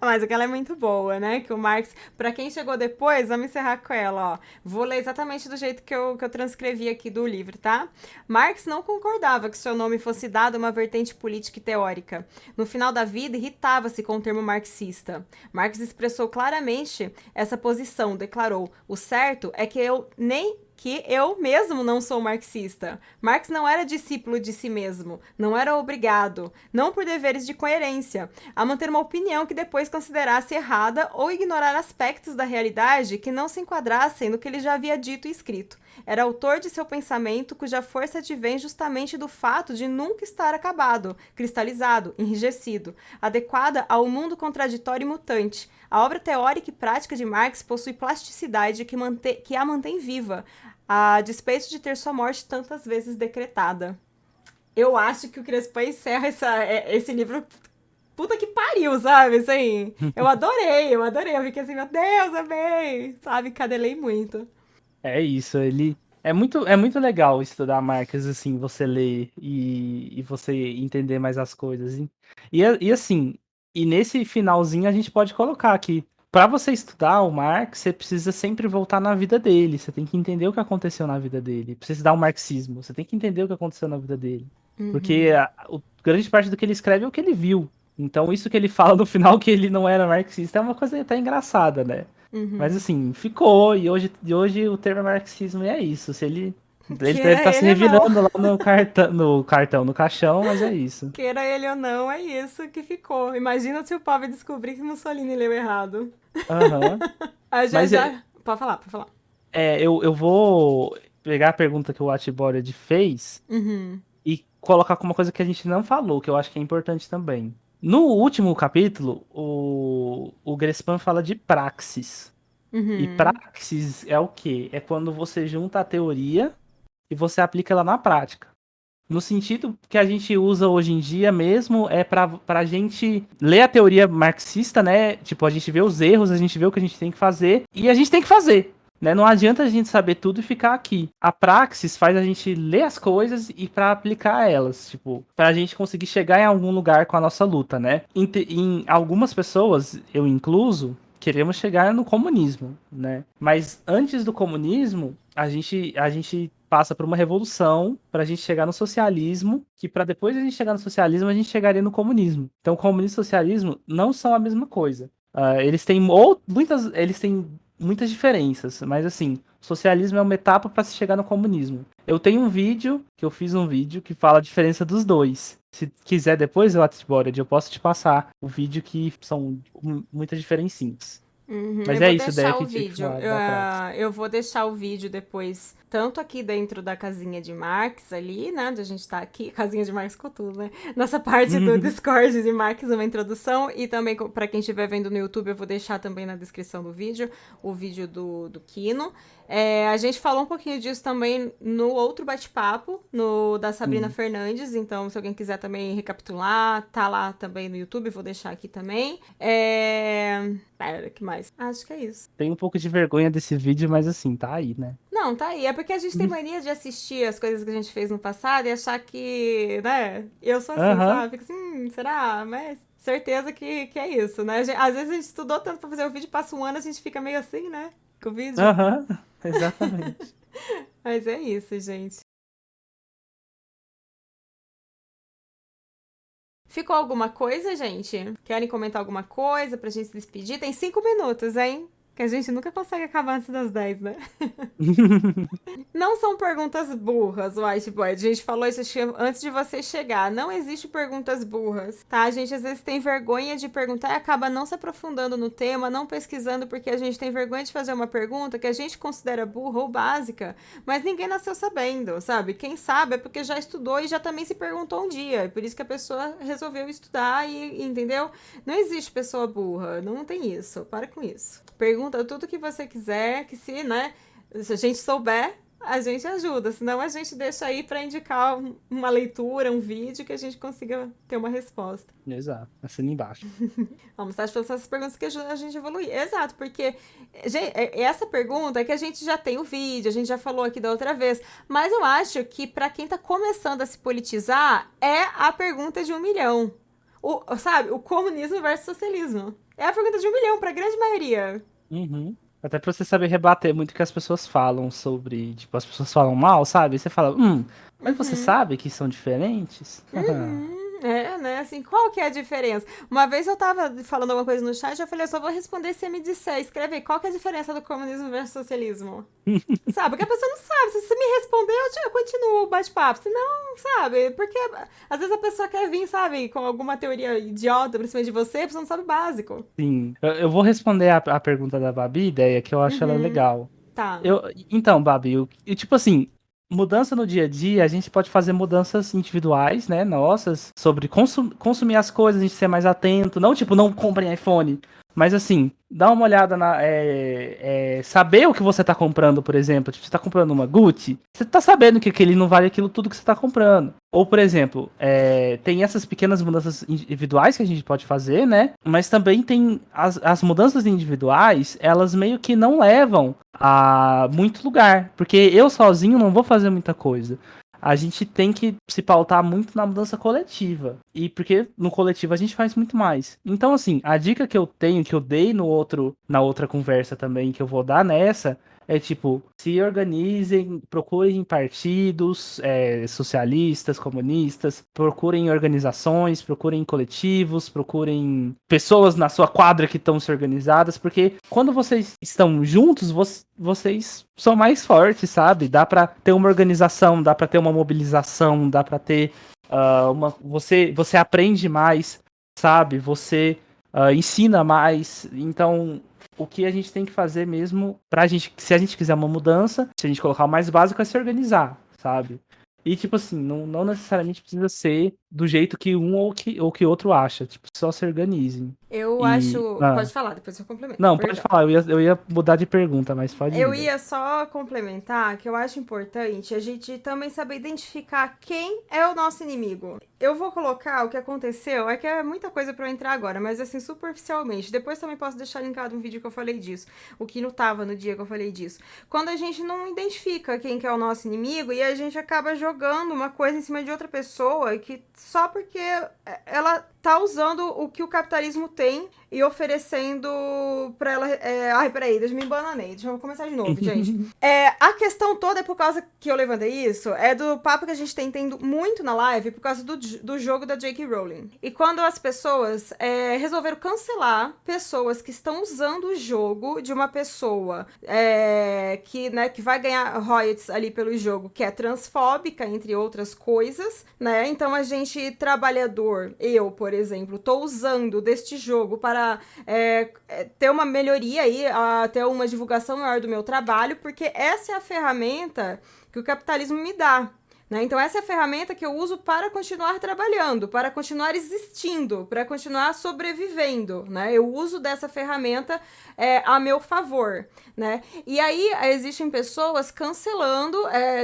Mas aquela é muito boa, né? Que o Marx, pra quem chegou depois, vamos encerrar com ela, ó. Vou ler exatamente do jeito que eu transcrevi aqui do livro, tá? Marx não concordava que seu nome fosse dado a uma vertente política e teórica. No final da vida, irritava-se com o termo marxista. Marx expressou claramente essa posição, declarou: o certo é que eu mesmo não sou marxista. Marx não era discípulo de si mesmo, não era obrigado, não por deveres de coerência, a manter uma opinião que depois considerasse errada ou ignorar aspectos da realidade que não se enquadrassem no que ele já havia dito e escrito. Era autor de seu pensamento, cuja força advém justamente do fato de nunca estar acabado, cristalizado, enrijecido, adequada ao mundo contraditório e mutante. A obra teórica e prática de Marx possui plasticidade que a mantém viva, a despeito de ter sua morte tantas vezes decretada. Eu acho que o Crespan encerra esse livro. Puta que pariu, sabe? Assim, eu adorei. Eu fiquei assim, meu Deus, amei. Sabe? Cadelei muito. É isso, ele. É muito legal estudar Marx, assim, você ler e você entender mais as coisas. E assim, e nesse finalzinho a gente pode colocar aqui. Para você estudar o Marx, você precisa sempre voltar na vida dele. Você tem que entender o que aconteceu na vida dele. Pra você estudar o marxismo, você tem que entender o que aconteceu na vida dele. Porque grande parte do que ele escreve é o que ele viu. Então, isso que ele fala no final, que ele não era marxista, é uma coisa até engraçada, né? Mas assim, ficou, e hoje o termo marxismo é isso. Se ele deve Queira estar se ele ou não. revirando lá no cartão, mas é isso. Queira ele ou não, é isso que ficou. Imagina se o povo descobrir que Mussolini leu errado. Aham. Ah, já, Mas já. Pode falar, pode falar. eu vou pegar a pergunta que o Atiborad fez e colocar como uma coisa que a gente não falou, que eu acho que é importante também. No último capítulo, o Grespan fala de praxis. E praxis é o quê? É quando você junta a teoria e você aplica ela na prática. No sentido que a gente usa hoje em dia mesmo, é pra gente ler a teoria marxista, né? Tipo, a gente vê os erros, a gente vê o que a gente tem que fazer, e a gente tem que fazer. Né? Não adianta a gente saber tudo e ficar aqui. A praxis faz a gente ler as coisas e para aplicar elas, tipo, para a gente conseguir chegar em algum lugar com a nossa luta, né? Em algumas pessoas, eu incluso, queremos chegar no comunismo, né? Mas antes do comunismo, a gente passa por uma revolução para a gente chegar no socialismo, que para depois a gente chegar no socialismo, a gente chegaria no comunismo. Então, comunismo e socialismo não são a mesma coisa. Eles têm muitas diferenças, mas assim, socialismo é uma etapa para se chegar no comunismo. Eu tenho um vídeo, que eu fiz um vídeo, que fala a diferença dos dois. Se quiser depois, eu posso te passar o vídeo que são muitas diferencinhas. Mas Eu é vou isso, a ideia deixar que o eu tinha que vídeo. falar da prática. Eu vou deixar o vídeo depois, tanto aqui dentro da casinha de Marx ali, né? Onde a gente tá aqui, casinha de Marx com tudo, né? Nessa parte do Discord de Marx, uma introdução. E também, para quem estiver vendo no YouTube, eu vou deixar também na descrição do vídeo, o vídeo do Kino. A gente falou um pouquinho disso também no outro bate-papo, no da Sabrina Sim. Fernandes. Então, se alguém quiser também recapitular, tá lá também no YouTube, vou deixar aqui também. Pera, que mais? Acho que é isso. Tem um pouco de vergonha desse vídeo, mas assim, tá aí, né? Não, tá aí. É porque a gente tem mania de assistir as coisas que a gente fez no passado e achar que, né? Eu sou assim, Aham, sabe? Fico assim, será? Mas certeza que é isso, né? Às vezes a gente estudou tanto pra fazer o vídeo, passa um ano, a gente fica meio assim, né? Com o vídeo. aham, exatamente. Mas é isso, gente. Ficou alguma coisa, gente? Querem comentar alguma coisa pra gente se despedir? Tem 5 minutos, hein? Que a gente nunca consegue acabar antes das 10, né? Não são perguntas burras, Whiteboard. A gente falou isso antes de você chegar. Não existe perguntas burras, tá? A gente às vezes tem vergonha de perguntar e acaba não se aprofundando no tema, não pesquisando, porque a gente tem vergonha de fazer uma pergunta que a gente considera burra ou básica, mas ninguém nasceu sabendo, sabe? Quem sabe é porque já estudou e já também se perguntou um dia. Por isso que a pessoa resolveu estudar entendeu? Não existe pessoa burra, não tem isso. Para com isso. Pergunta tudo que você quiser, que se, né? Se a gente souber, a gente ajuda. Senão a gente deixa aí para indicar uma leitura, um vídeo que a gente consiga ter uma resposta. Exato, assina embaixo. Vamos estar pensando essas perguntas que ajudam a gente a evoluir. Exato, porque essa pergunta é que a gente já tem o vídeo, a gente já falou aqui da outra vez. Mas eu acho que para quem tá começando a se politizar, é a pergunta de 1 milhão. Sabe, o comunismo versus socialismo. É a pergunta de 1 milhão para a grande maioria. Uhum. Até pra você saber rebater muito o que as pessoas falam sobre, tipo, as pessoas falam mal, sabe? Você fala, mas você sabe que são diferentes? Né? Assim, qual que é a diferença? Uma vez eu tava falando alguma coisa no chat, eu falei, eu só vou responder se você me disser. Escreve aí, qual que é a diferença do comunismo versus socialismo? Sabe? Porque a pessoa não sabe. Se você me responder, eu continuo o bate-papo. Se não, sabe? Porque às vezes a pessoa quer vir, sabe, com alguma teoria idiota por cima de você, a pessoa não sabe o básico. Sim, eu vou responder a pergunta da Babi, ideia, que eu acho ela legal. Tá. Então, Babi, tipo assim, mudança no dia a dia, a gente pode fazer mudanças individuais, né, nossas, sobre consumir as coisas, a gente ser mais atento, não tipo, não comprem iPhone, mas assim, dá uma olhada saber o que você tá comprando, por exemplo, tipo, você tá comprando uma Gucci, você tá sabendo que ele não vale aquilo tudo que você tá comprando. Ou, por exemplo, tem essas pequenas mudanças individuais que a gente pode fazer, né, mas também tem as mudanças individuais, elas meio que não levam a muito lugar, porque eu sozinho não vou fazer muita coisa. A gente tem que se pautar muito na mudança coletiva. E porque no coletivo a gente faz muito mais. Então, assim, a dica que eu tenho, que eu dei na outra conversa também, que eu vou dar nessa, é tipo, se organizem, procurem partidos socialistas, comunistas, procurem organizações, procurem coletivos, procurem pessoas na sua quadra que estão se organizadas, porque quando vocês estão juntos, vocês são mais fortes, sabe? Dá pra ter uma organização, dá pra ter uma mobilização, dá pra ter você aprende mais, sabe? Você ensina mais. Então, o que a gente tem que fazer mesmo pra gente, se a gente quiser uma mudança, se a gente colocar o mais básico, é se organizar, sabe? E, tipo assim, não necessariamente precisa ser do jeito que um ou que outro acha. Tipo, só se organizem. Eu E. acho. Pode falar, depois eu complemento. Não, pode Perdão. falar, eu ia mudar de pergunta, mas pode Eu ir, velho. ia só complementar que eu acho importante a gente também saber identificar quem é o nosso inimigo. Eu vou colocar o que aconteceu, é que é muita coisa pra eu entrar agora, mas assim, superficialmente. Depois também posso deixar linkado um vídeo que eu falei disso, o que não tava no dia que eu falei disso. Quando a gente não identifica quem que é o nosso inimigo e a gente acaba jogando uma coisa em cima de outra pessoa que só porque ela tá usando o que o capitalismo tem e oferecendo pra ela. Ai, peraí, deixa eu me embananei. Deixa eu começar de novo, gente. A questão toda é por causa que eu levantei isso, é do papo que a gente tem tendo muito na live por causa do jogo da J.K. Rowling. E quando as pessoas resolveram cancelar pessoas que estão usando o jogo de uma pessoa que vai ganhar royalties ali pelo jogo, que é transfóbica, entre outras coisas, né? Então a gente, trabalhador, eu, por exemplo, tô usando deste jogo para ter uma melhoria aí, ter uma divulgação maior do meu trabalho, porque essa é a ferramenta que o capitalismo me dá. Né? Então, essa é a ferramenta que eu uso para continuar trabalhando, para continuar existindo, para continuar sobrevivendo. Né? Eu uso dessa ferramenta a meu favor. Né? E aí, existem pessoas cancelando,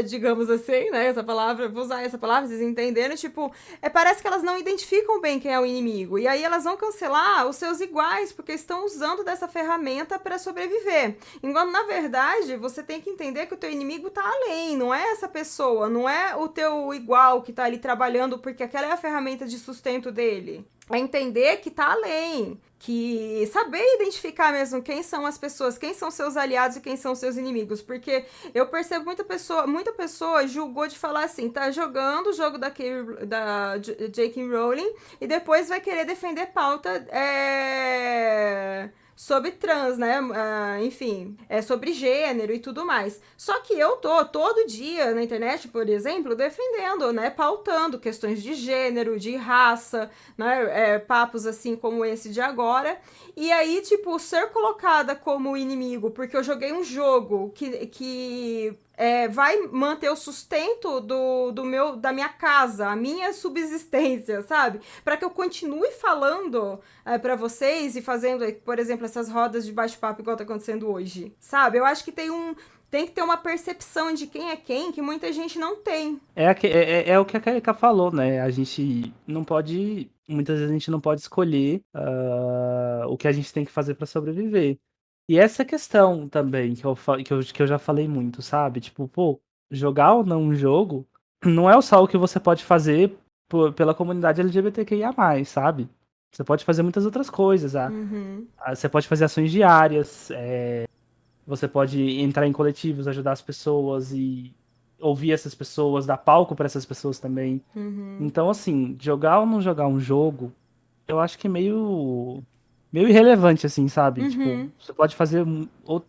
digamos assim, né? Essa palavra, vou usar essa palavra, vocês entenderam? Tipo, parece que elas não identificam bem quem é o inimigo. E aí, elas vão cancelar os seus iguais, porque estão usando dessa ferramenta para sobreviver. Enquanto, na verdade, você tem que entender que o teu inimigo tá além, não é essa pessoa, não é o teu igual que tá ali trabalhando porque aquela é a ferramenta de sustento dele. É entender que tá além, que saber identificar mesmo quem são as pessoas, quem são seus aliados e quem são seus inimigos, porque eu percebo muita pessoa julgou de falar assim, tá jogando o jogo da J.K. Rowling e depois vai querer defender pauta sobre trans, né? Enfim, sobre gênero e tudo mais. Só que eu tô todo dia na internet, por exemplo, defendendo, né? Pautando questões de gênero, de raça, né? Papos assim como esse de agora. E aí, tipo, ser colocada como inimigo porque eu joguei um jogo que vai manter o sustento da minha casa, a minha subsistência, sabe? Para que eu continue falando para vocês e fazendo, por exemplo, essas rodas de bate-papo igual tá acontecendo hoje, sabe? Eu acho que tem que ter uma percepção de quem é quem que muita gente não tem. É o que a Erika falou, né? A gente não pode. Muitas vezes a gente não pode escolher o que a gente tem que fazer para sobreviver. E essa questão também, que eu já falei muito, sabe? Tipo, pô, jogar ou não um jogo não é só o que você pode fazer pela comunidade LGBTQIA+, sabe? Você pode fazer muitas outras coisas. Uhum, Você pode fazer ações diárias, você pode entrar em coletivos, ajudar as pessoas e ouvir essas pessoas, dar palco para essas pessoas também. uhum. Então, assim, jogar ou não jogar um jogo, eu acho que é meio. meio irrelevante, assim, sabe? Tipo, Uhum. você pode fazer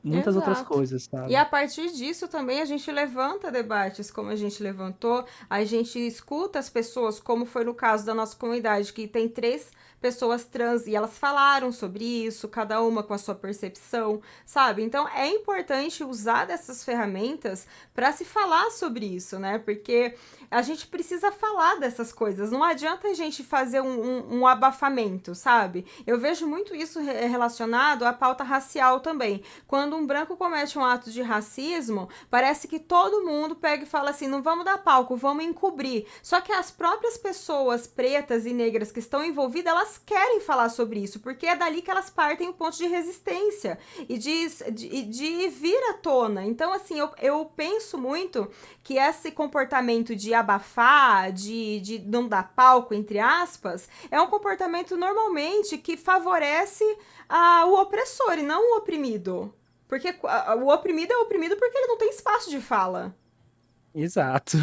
muitas outras Exato. coisas, E sabe? a partir disso também a gente levanta debates como a gente levantou, a gente escuta as pessoas, como foi no caso da nossa comunidade, que tem 3 pessoas trans e elas falaram sobre isso, cada uma com a sua percepção, sabe? Então é importante usar dessas ferramentas para se falar sobre isso, né? Porque a gente precisa falar dessas coisas, não adianta a gente fazer um abafamento, sabe? Eu vejo muito isso relacionado à pauta racial também. Quando um branco comete um ato de racismo, parece que todo mundo pega e fala assim: não vamos dar palco, vamos encobrir. Só que as próprias pessoas pretas e negras que estão envolvidas, elas querem falar sobre isso, porque é dali que elas partem o ponto de resistência e de vir à tona. Então, assim, eu penso muito que esse comportamento de abafar, de não dar palco, entre aspas, é um comportamento normalmente que favorece o opressor e não o oprimido. Porque o oprimido é oprimido porque ele não tem espaço de fala. Exato.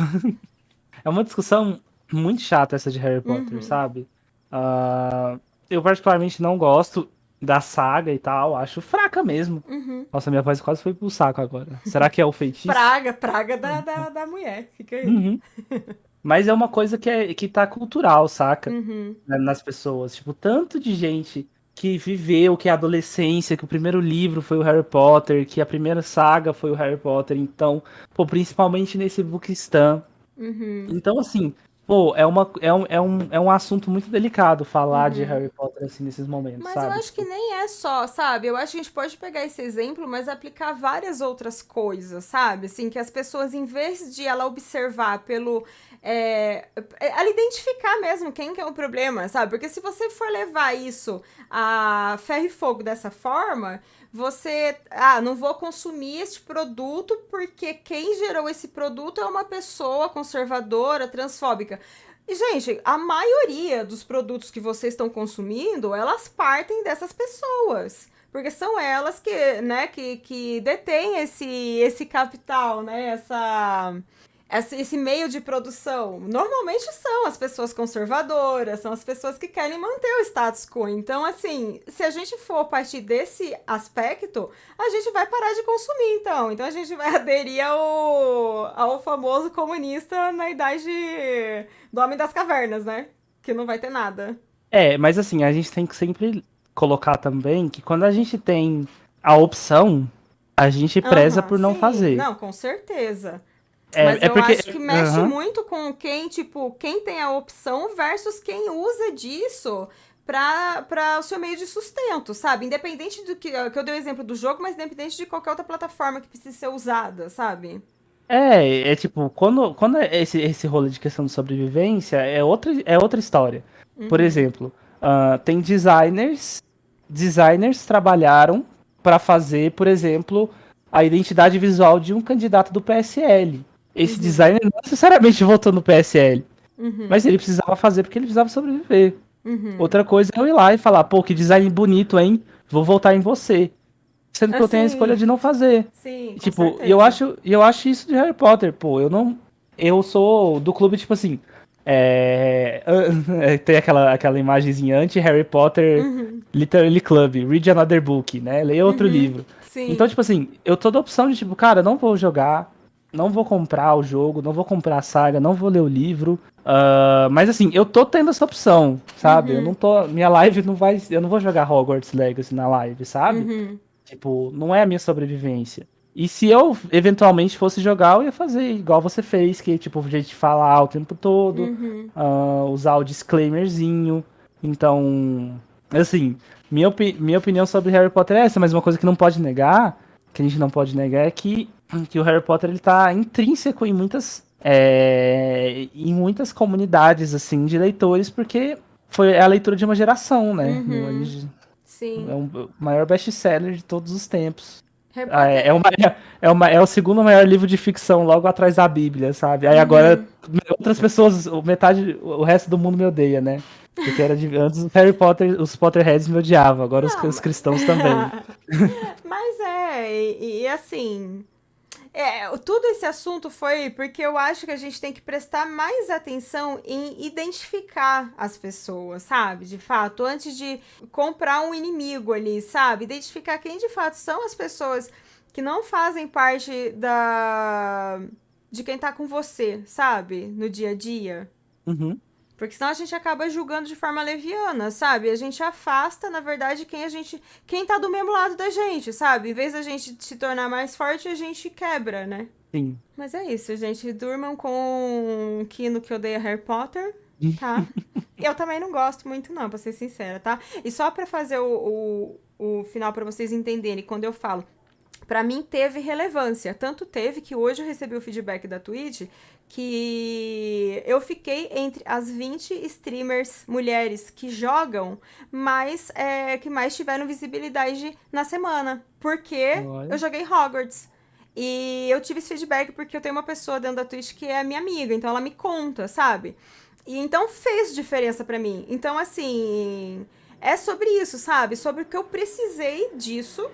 É uma discussão muito chata essa de Harry Potter, Uhum. sabe? Ah, eu particularmente não gosto da saga e tal, acho fraca mesmo. Uhum. Nossa, minha voz quase foi pro saco agora. Será que é o feitiço? Praga da mulher. Fica aí. Uhum. Mas é uma coisa que tá cultural, saca? Uhum. Nas pessoas. Tipo, tanto de gente que viveu, que é adolescência, que o primeiro livro foi o Harry Potter, que a primeira saga foi o Harry Potter. Então, pô, principalmente nesse Bookistan. Uhum. Então, assim, pô, é um assunto muito delicado falar de Uhum. Harry Potter assim nesses momentos, Mas eu sabe? acho que Tipo, nem é só, sabe? Eu acho que a gente pode pegar esse exemplo, mas aplicar várias outras coisas, sabe? Assim, que as pessoas, em vez de ela observar pelo. Ela identificar mesmo quem que é o problema, sabe? Porque se você for levar isso a ferro e fogo dessa forma, você. Ah, não vou consumir este produto porque quem gerou esse produto é uma pessoa conservadora, transfóbica. E, gente, a maioria dos produtos que vocês estão consumindo, elas partem dessas pessoas. Porque são elas que, né, que detêm esse capital, né? Esse meio de produção. Normalmente são as pessoas conservadoras, são as pessoas que querem manter o status quo. Então, assim, se a gente for partir desse aspecto, a gente vai parar de consumir, então. Então a gente vai aderir ao famoso comunista na idade do Homem das Cavernas, né? Que não vai ter nada. mas assim, a gente tem que sempre colocar também que quando a gente tem a opção, a gente preza Aham, por não sim. fazer. Não, com certeza. Mas É eu porque. acho que mexe Aham. muito com quem, tipo, quem tem a opção versus quem usa disso para o seu meio de sustento, sabe? Independente do que eu dei o exemplo do jogo, mas independente de qualquer outra plataforma que precise ser usada, sabe? É tipo, quando é esse rolê de questão de sobrevivência, é outra história. Por Uhum, exemplo, tem designers trabalharam para fazer, por exemplo, a identidade visual de um candidato do PSL. Esse uhum, designer não necessariamente votou no PSL, uhum, mas ele precisava fazer porque ele precisava sobreviver. uhum. Outra coisa é eu ir lá e falar, pô, que design bonito, hein? Vou votar em você. Sendo que eu tenho a escolha Assim, de não fazer. sim, E, com tipo, e eu certeza. acho, e eu acho isso de Harry Potter, pô. Eu não. Eu sou do clube, tipo assim. Tem aquela imagenzinha anti-Harry Potter Uhum, Literally Club, read another book, né? Leia outro uhum, livro. Então, sim. tipo assim, eu tô da opção de, tipo, cara, não vou jogar, não vou comprar o jogo, não vou comprar a saga, não vou ler o livro. Mas assim, eu tô tendo essa opção, sabe? Eu não Uhum, tô. Minha live não vai. Eu não vou jogar Hogwarts Legacy na live, sabe? uhum, Tipo, não é a minha sobrevivência. E se eu eventualmente fosse jogar, eu ia fazer igual você fez, que tipo, a gente falar o tempo todo, uhum, usar o disclaimerzinho. Então, assim, minha opinião sobre Harry Potter é essa, mas uma coisa que não pode negar, que a gente não pode negar, é que o Harry Potter ele tá intrínseco em muitas comunidades assim de leitores, porque foi a leitura de uma geração, né? uhum, sim. É o maior best-seller de todos os tempos. Harry Ah, Potter. é o segundo maior livro de ficção, logo atrás da Bíblia, sabe? Aí agora Uhum. outras pessoas, o resto do mundo me odeia, né? Porque antes os Harry Potter, os Potterheads me odiavam, agora os, Não, os cristãos também. mas assim. Tudo esse assunto foi porque eu acho que a gente tem que prestar mais atenção em identificar as pessoas, sabe? De fato, antes de comprar um inimigo ali, sabe? Identificar quem de fato são as pessoas que não fazem parte de quem tá com você, sabe? No dia a dia. Uhum. Porque senão a gente acaba julgando de forma leviana, sabe? A gente afasta, na verdade, quem tá do mesmo lado da gente, sabe? Em vez da gente se tornar mais forte, a gente quebra, né? Sim. Mas é isso, gente. Durmam com o Kino que odeia Harry Potter, tá? Eu também não gosto muito, não, pra ser sincera, tá? E só pra fazer o final pra vocês entenderem, quando eu falo, pra mim teve relevância. Tanto teve que hoje eu recebi o feedback da Twitch que eu fiquei entre as 20 streamers mulheres que jogam, mas que mais tiveram visibilidade na semana. Porque eu Olha. joguei Hogwarts. E eu tive esse feedback porque eu tenho uma pessoa dentro da Twitch que é minha amiga, então ela me conta, sabe? E então fez diferença pra mim. Então, assim, é sobre isso, sabe? Sobre o que eu precisei disso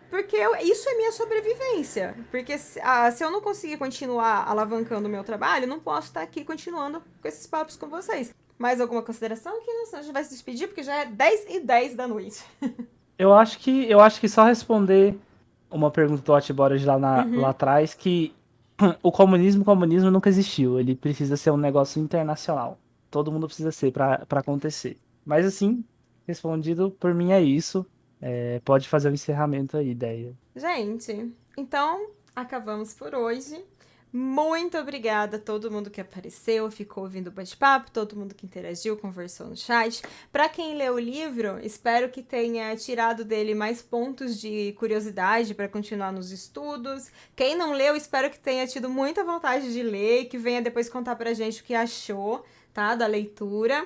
porque isso é minha sobrevivência. Porque se eu não conseguir continuar alavancando o meu trabalho, eu não posso estar aqui continuando com esses papos com vocês. Mais alguma consideração? Que a gente vai se despedir, porque já é 10h10 da noite. Eu acho que só responder uma pergunta do Watchboard lá atrás, que o comunismo nunca existiu. Ele precisa ser um negócio internacional. Todo mundo precisa ser para acontecer. Mas assim, respondido por mim é isso. Pode fazer o encerramento aí, ideia. Gente, então acabamos por hoje. Muito obrigada a todo mundo que apareceu, ficou ouvindo o bate-papo, todo mundo que interagiu, conversou no chat. Para quem leu o livro, espero que tenha tirado dele mais pontos de curiosidade para continuar nos estudos. Quem não leu, espero que tenha tido muita vontade de ler e que venha depois contar pra gente o que achou, tá, da leitura.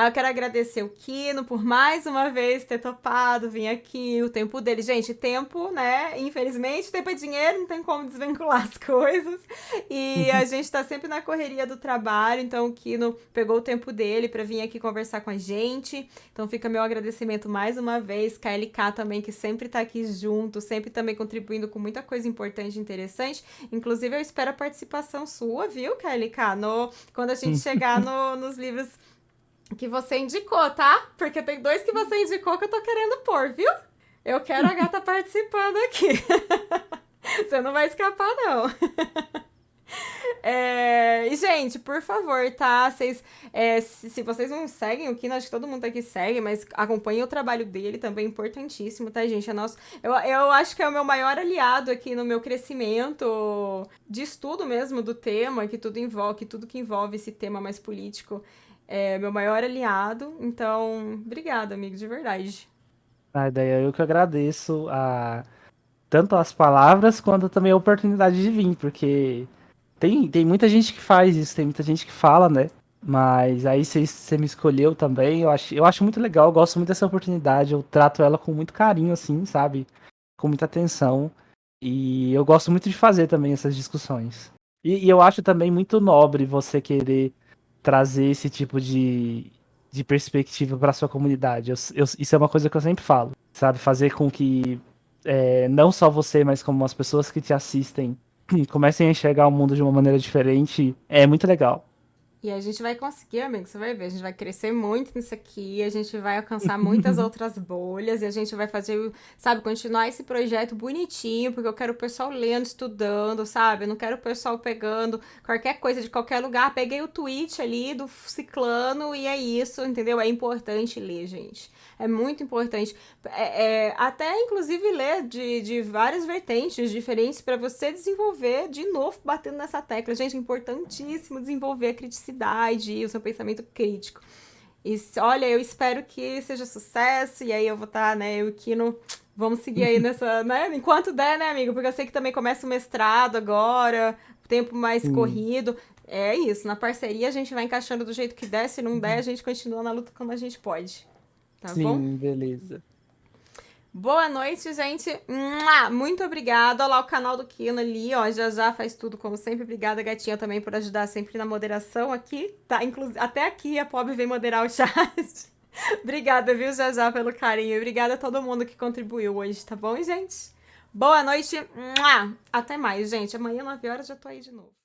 Eu quero agradecer o Kino por mais uma vez ter topado, vir aqui, o tempo dele. Gente, tempo, né? Infelizmente, tempo é dinheiro, não tem como desvincular as coisas. E a gente tá sempre na correria do trabalho, então o Kino pegou o tempo dele pra vir aqui conversar com a gente. Então fica meu agradecimento mais uma vez. KLK também, que sempre tá aqui junto, sempre também contribuindo com muita coisa importante e interessante. Inclusive, eu espero a participação sua, viu, KLK? Quando a gente chegar nos livros que você indicou, tá? Porque tem 2 que você indicou que eu tô querendo pôr, viu? Eu quero a gata participando aqui. Você não vai escapar, não. E, gente, por favor, tá? Se vocês não seguem o Kino, acho que todo mundo aqui segue, mas acompanhem o trabalho dele, também importantíssimo, tá, gente? Eu acho que é o meu maior aliado aqui no meu crescimento de estudo mesmo do tema, que tudo que envolve esse tema mais político é meu maior aliado. Então, obrigada, amigo, de verdade. A ideia eu que agradeço tanto as palavras quanto também a oportunidade de vir, porque tem muita gente que faz isso, tem muita gente que fala, né? Mas aí você me escolheu também, eu acho muito legal, eu gosto muito dessa oportunidade, eu trato ela com muito carinho, assim, sabe? Com muita atenção. E eu gosto muito de fazer também essas discussões. E eu acho também muito nobre você querer trazer esse tipo de perspectiva para sua comunidade. Isso é uma coisa que eu sempre falo, sabe? Fazer com que não só você, mas como as pessoas que te assistem comecem a enxergar o mundo de uma maneira diferente é muito legal. E a gente vai conseguir, amigo, você vai ver. A gente vai crescer muito nisso aqui, a gente vai alcançar muitas outras bolhas e a gente vai fazer, sabe, continuar esse projeto bonitinho, porque eu quero o pessoal lendo, estudando, sabe? Eu não quero o pessoal pegando qualquer coisa de qualquer lugar. Peguei o tweet ali do Ciclano e é isso, entendeu? É importante ler, gente. É muito importante. Até, inclusive, ler de várias vertentes diferentes para você desenvolver, de novo, batendo nessa tecla. Gente, é importantíssimo desenvolver a criticidade e o seu pensamento crítico. E olha, eu espero que seja sucesso. E aí eu vou estar, né, eu e o Kino, vamos seguir aí nessa, né? Enquanto der, né, amigo? Porque eu sei que também começa o mestrado agora, tempo mais Sim, corrido. É isso, na parceria a gente vai encaixando do jeito que der. Se não der, a gente continua na luta como a gente pode. Tá bom? sim, beleza. Boa noite, gente. Muito obrigada. Olha lá o canal do Kino ali, ó. Já faz tudo como sempre. Obrigada, gatinha, também por ajudar sempre na moderação aqui. Tá, inclusive, até aqui a Pob vem moderar o chat. Obrigada, viu, já pelo carinho. Obrigada a todo mundo que contribuiu hoje, tá bom, gente? Boa noite. Mua! Até mais, gente. Amanhã, 9 horas, já tô aí de novo.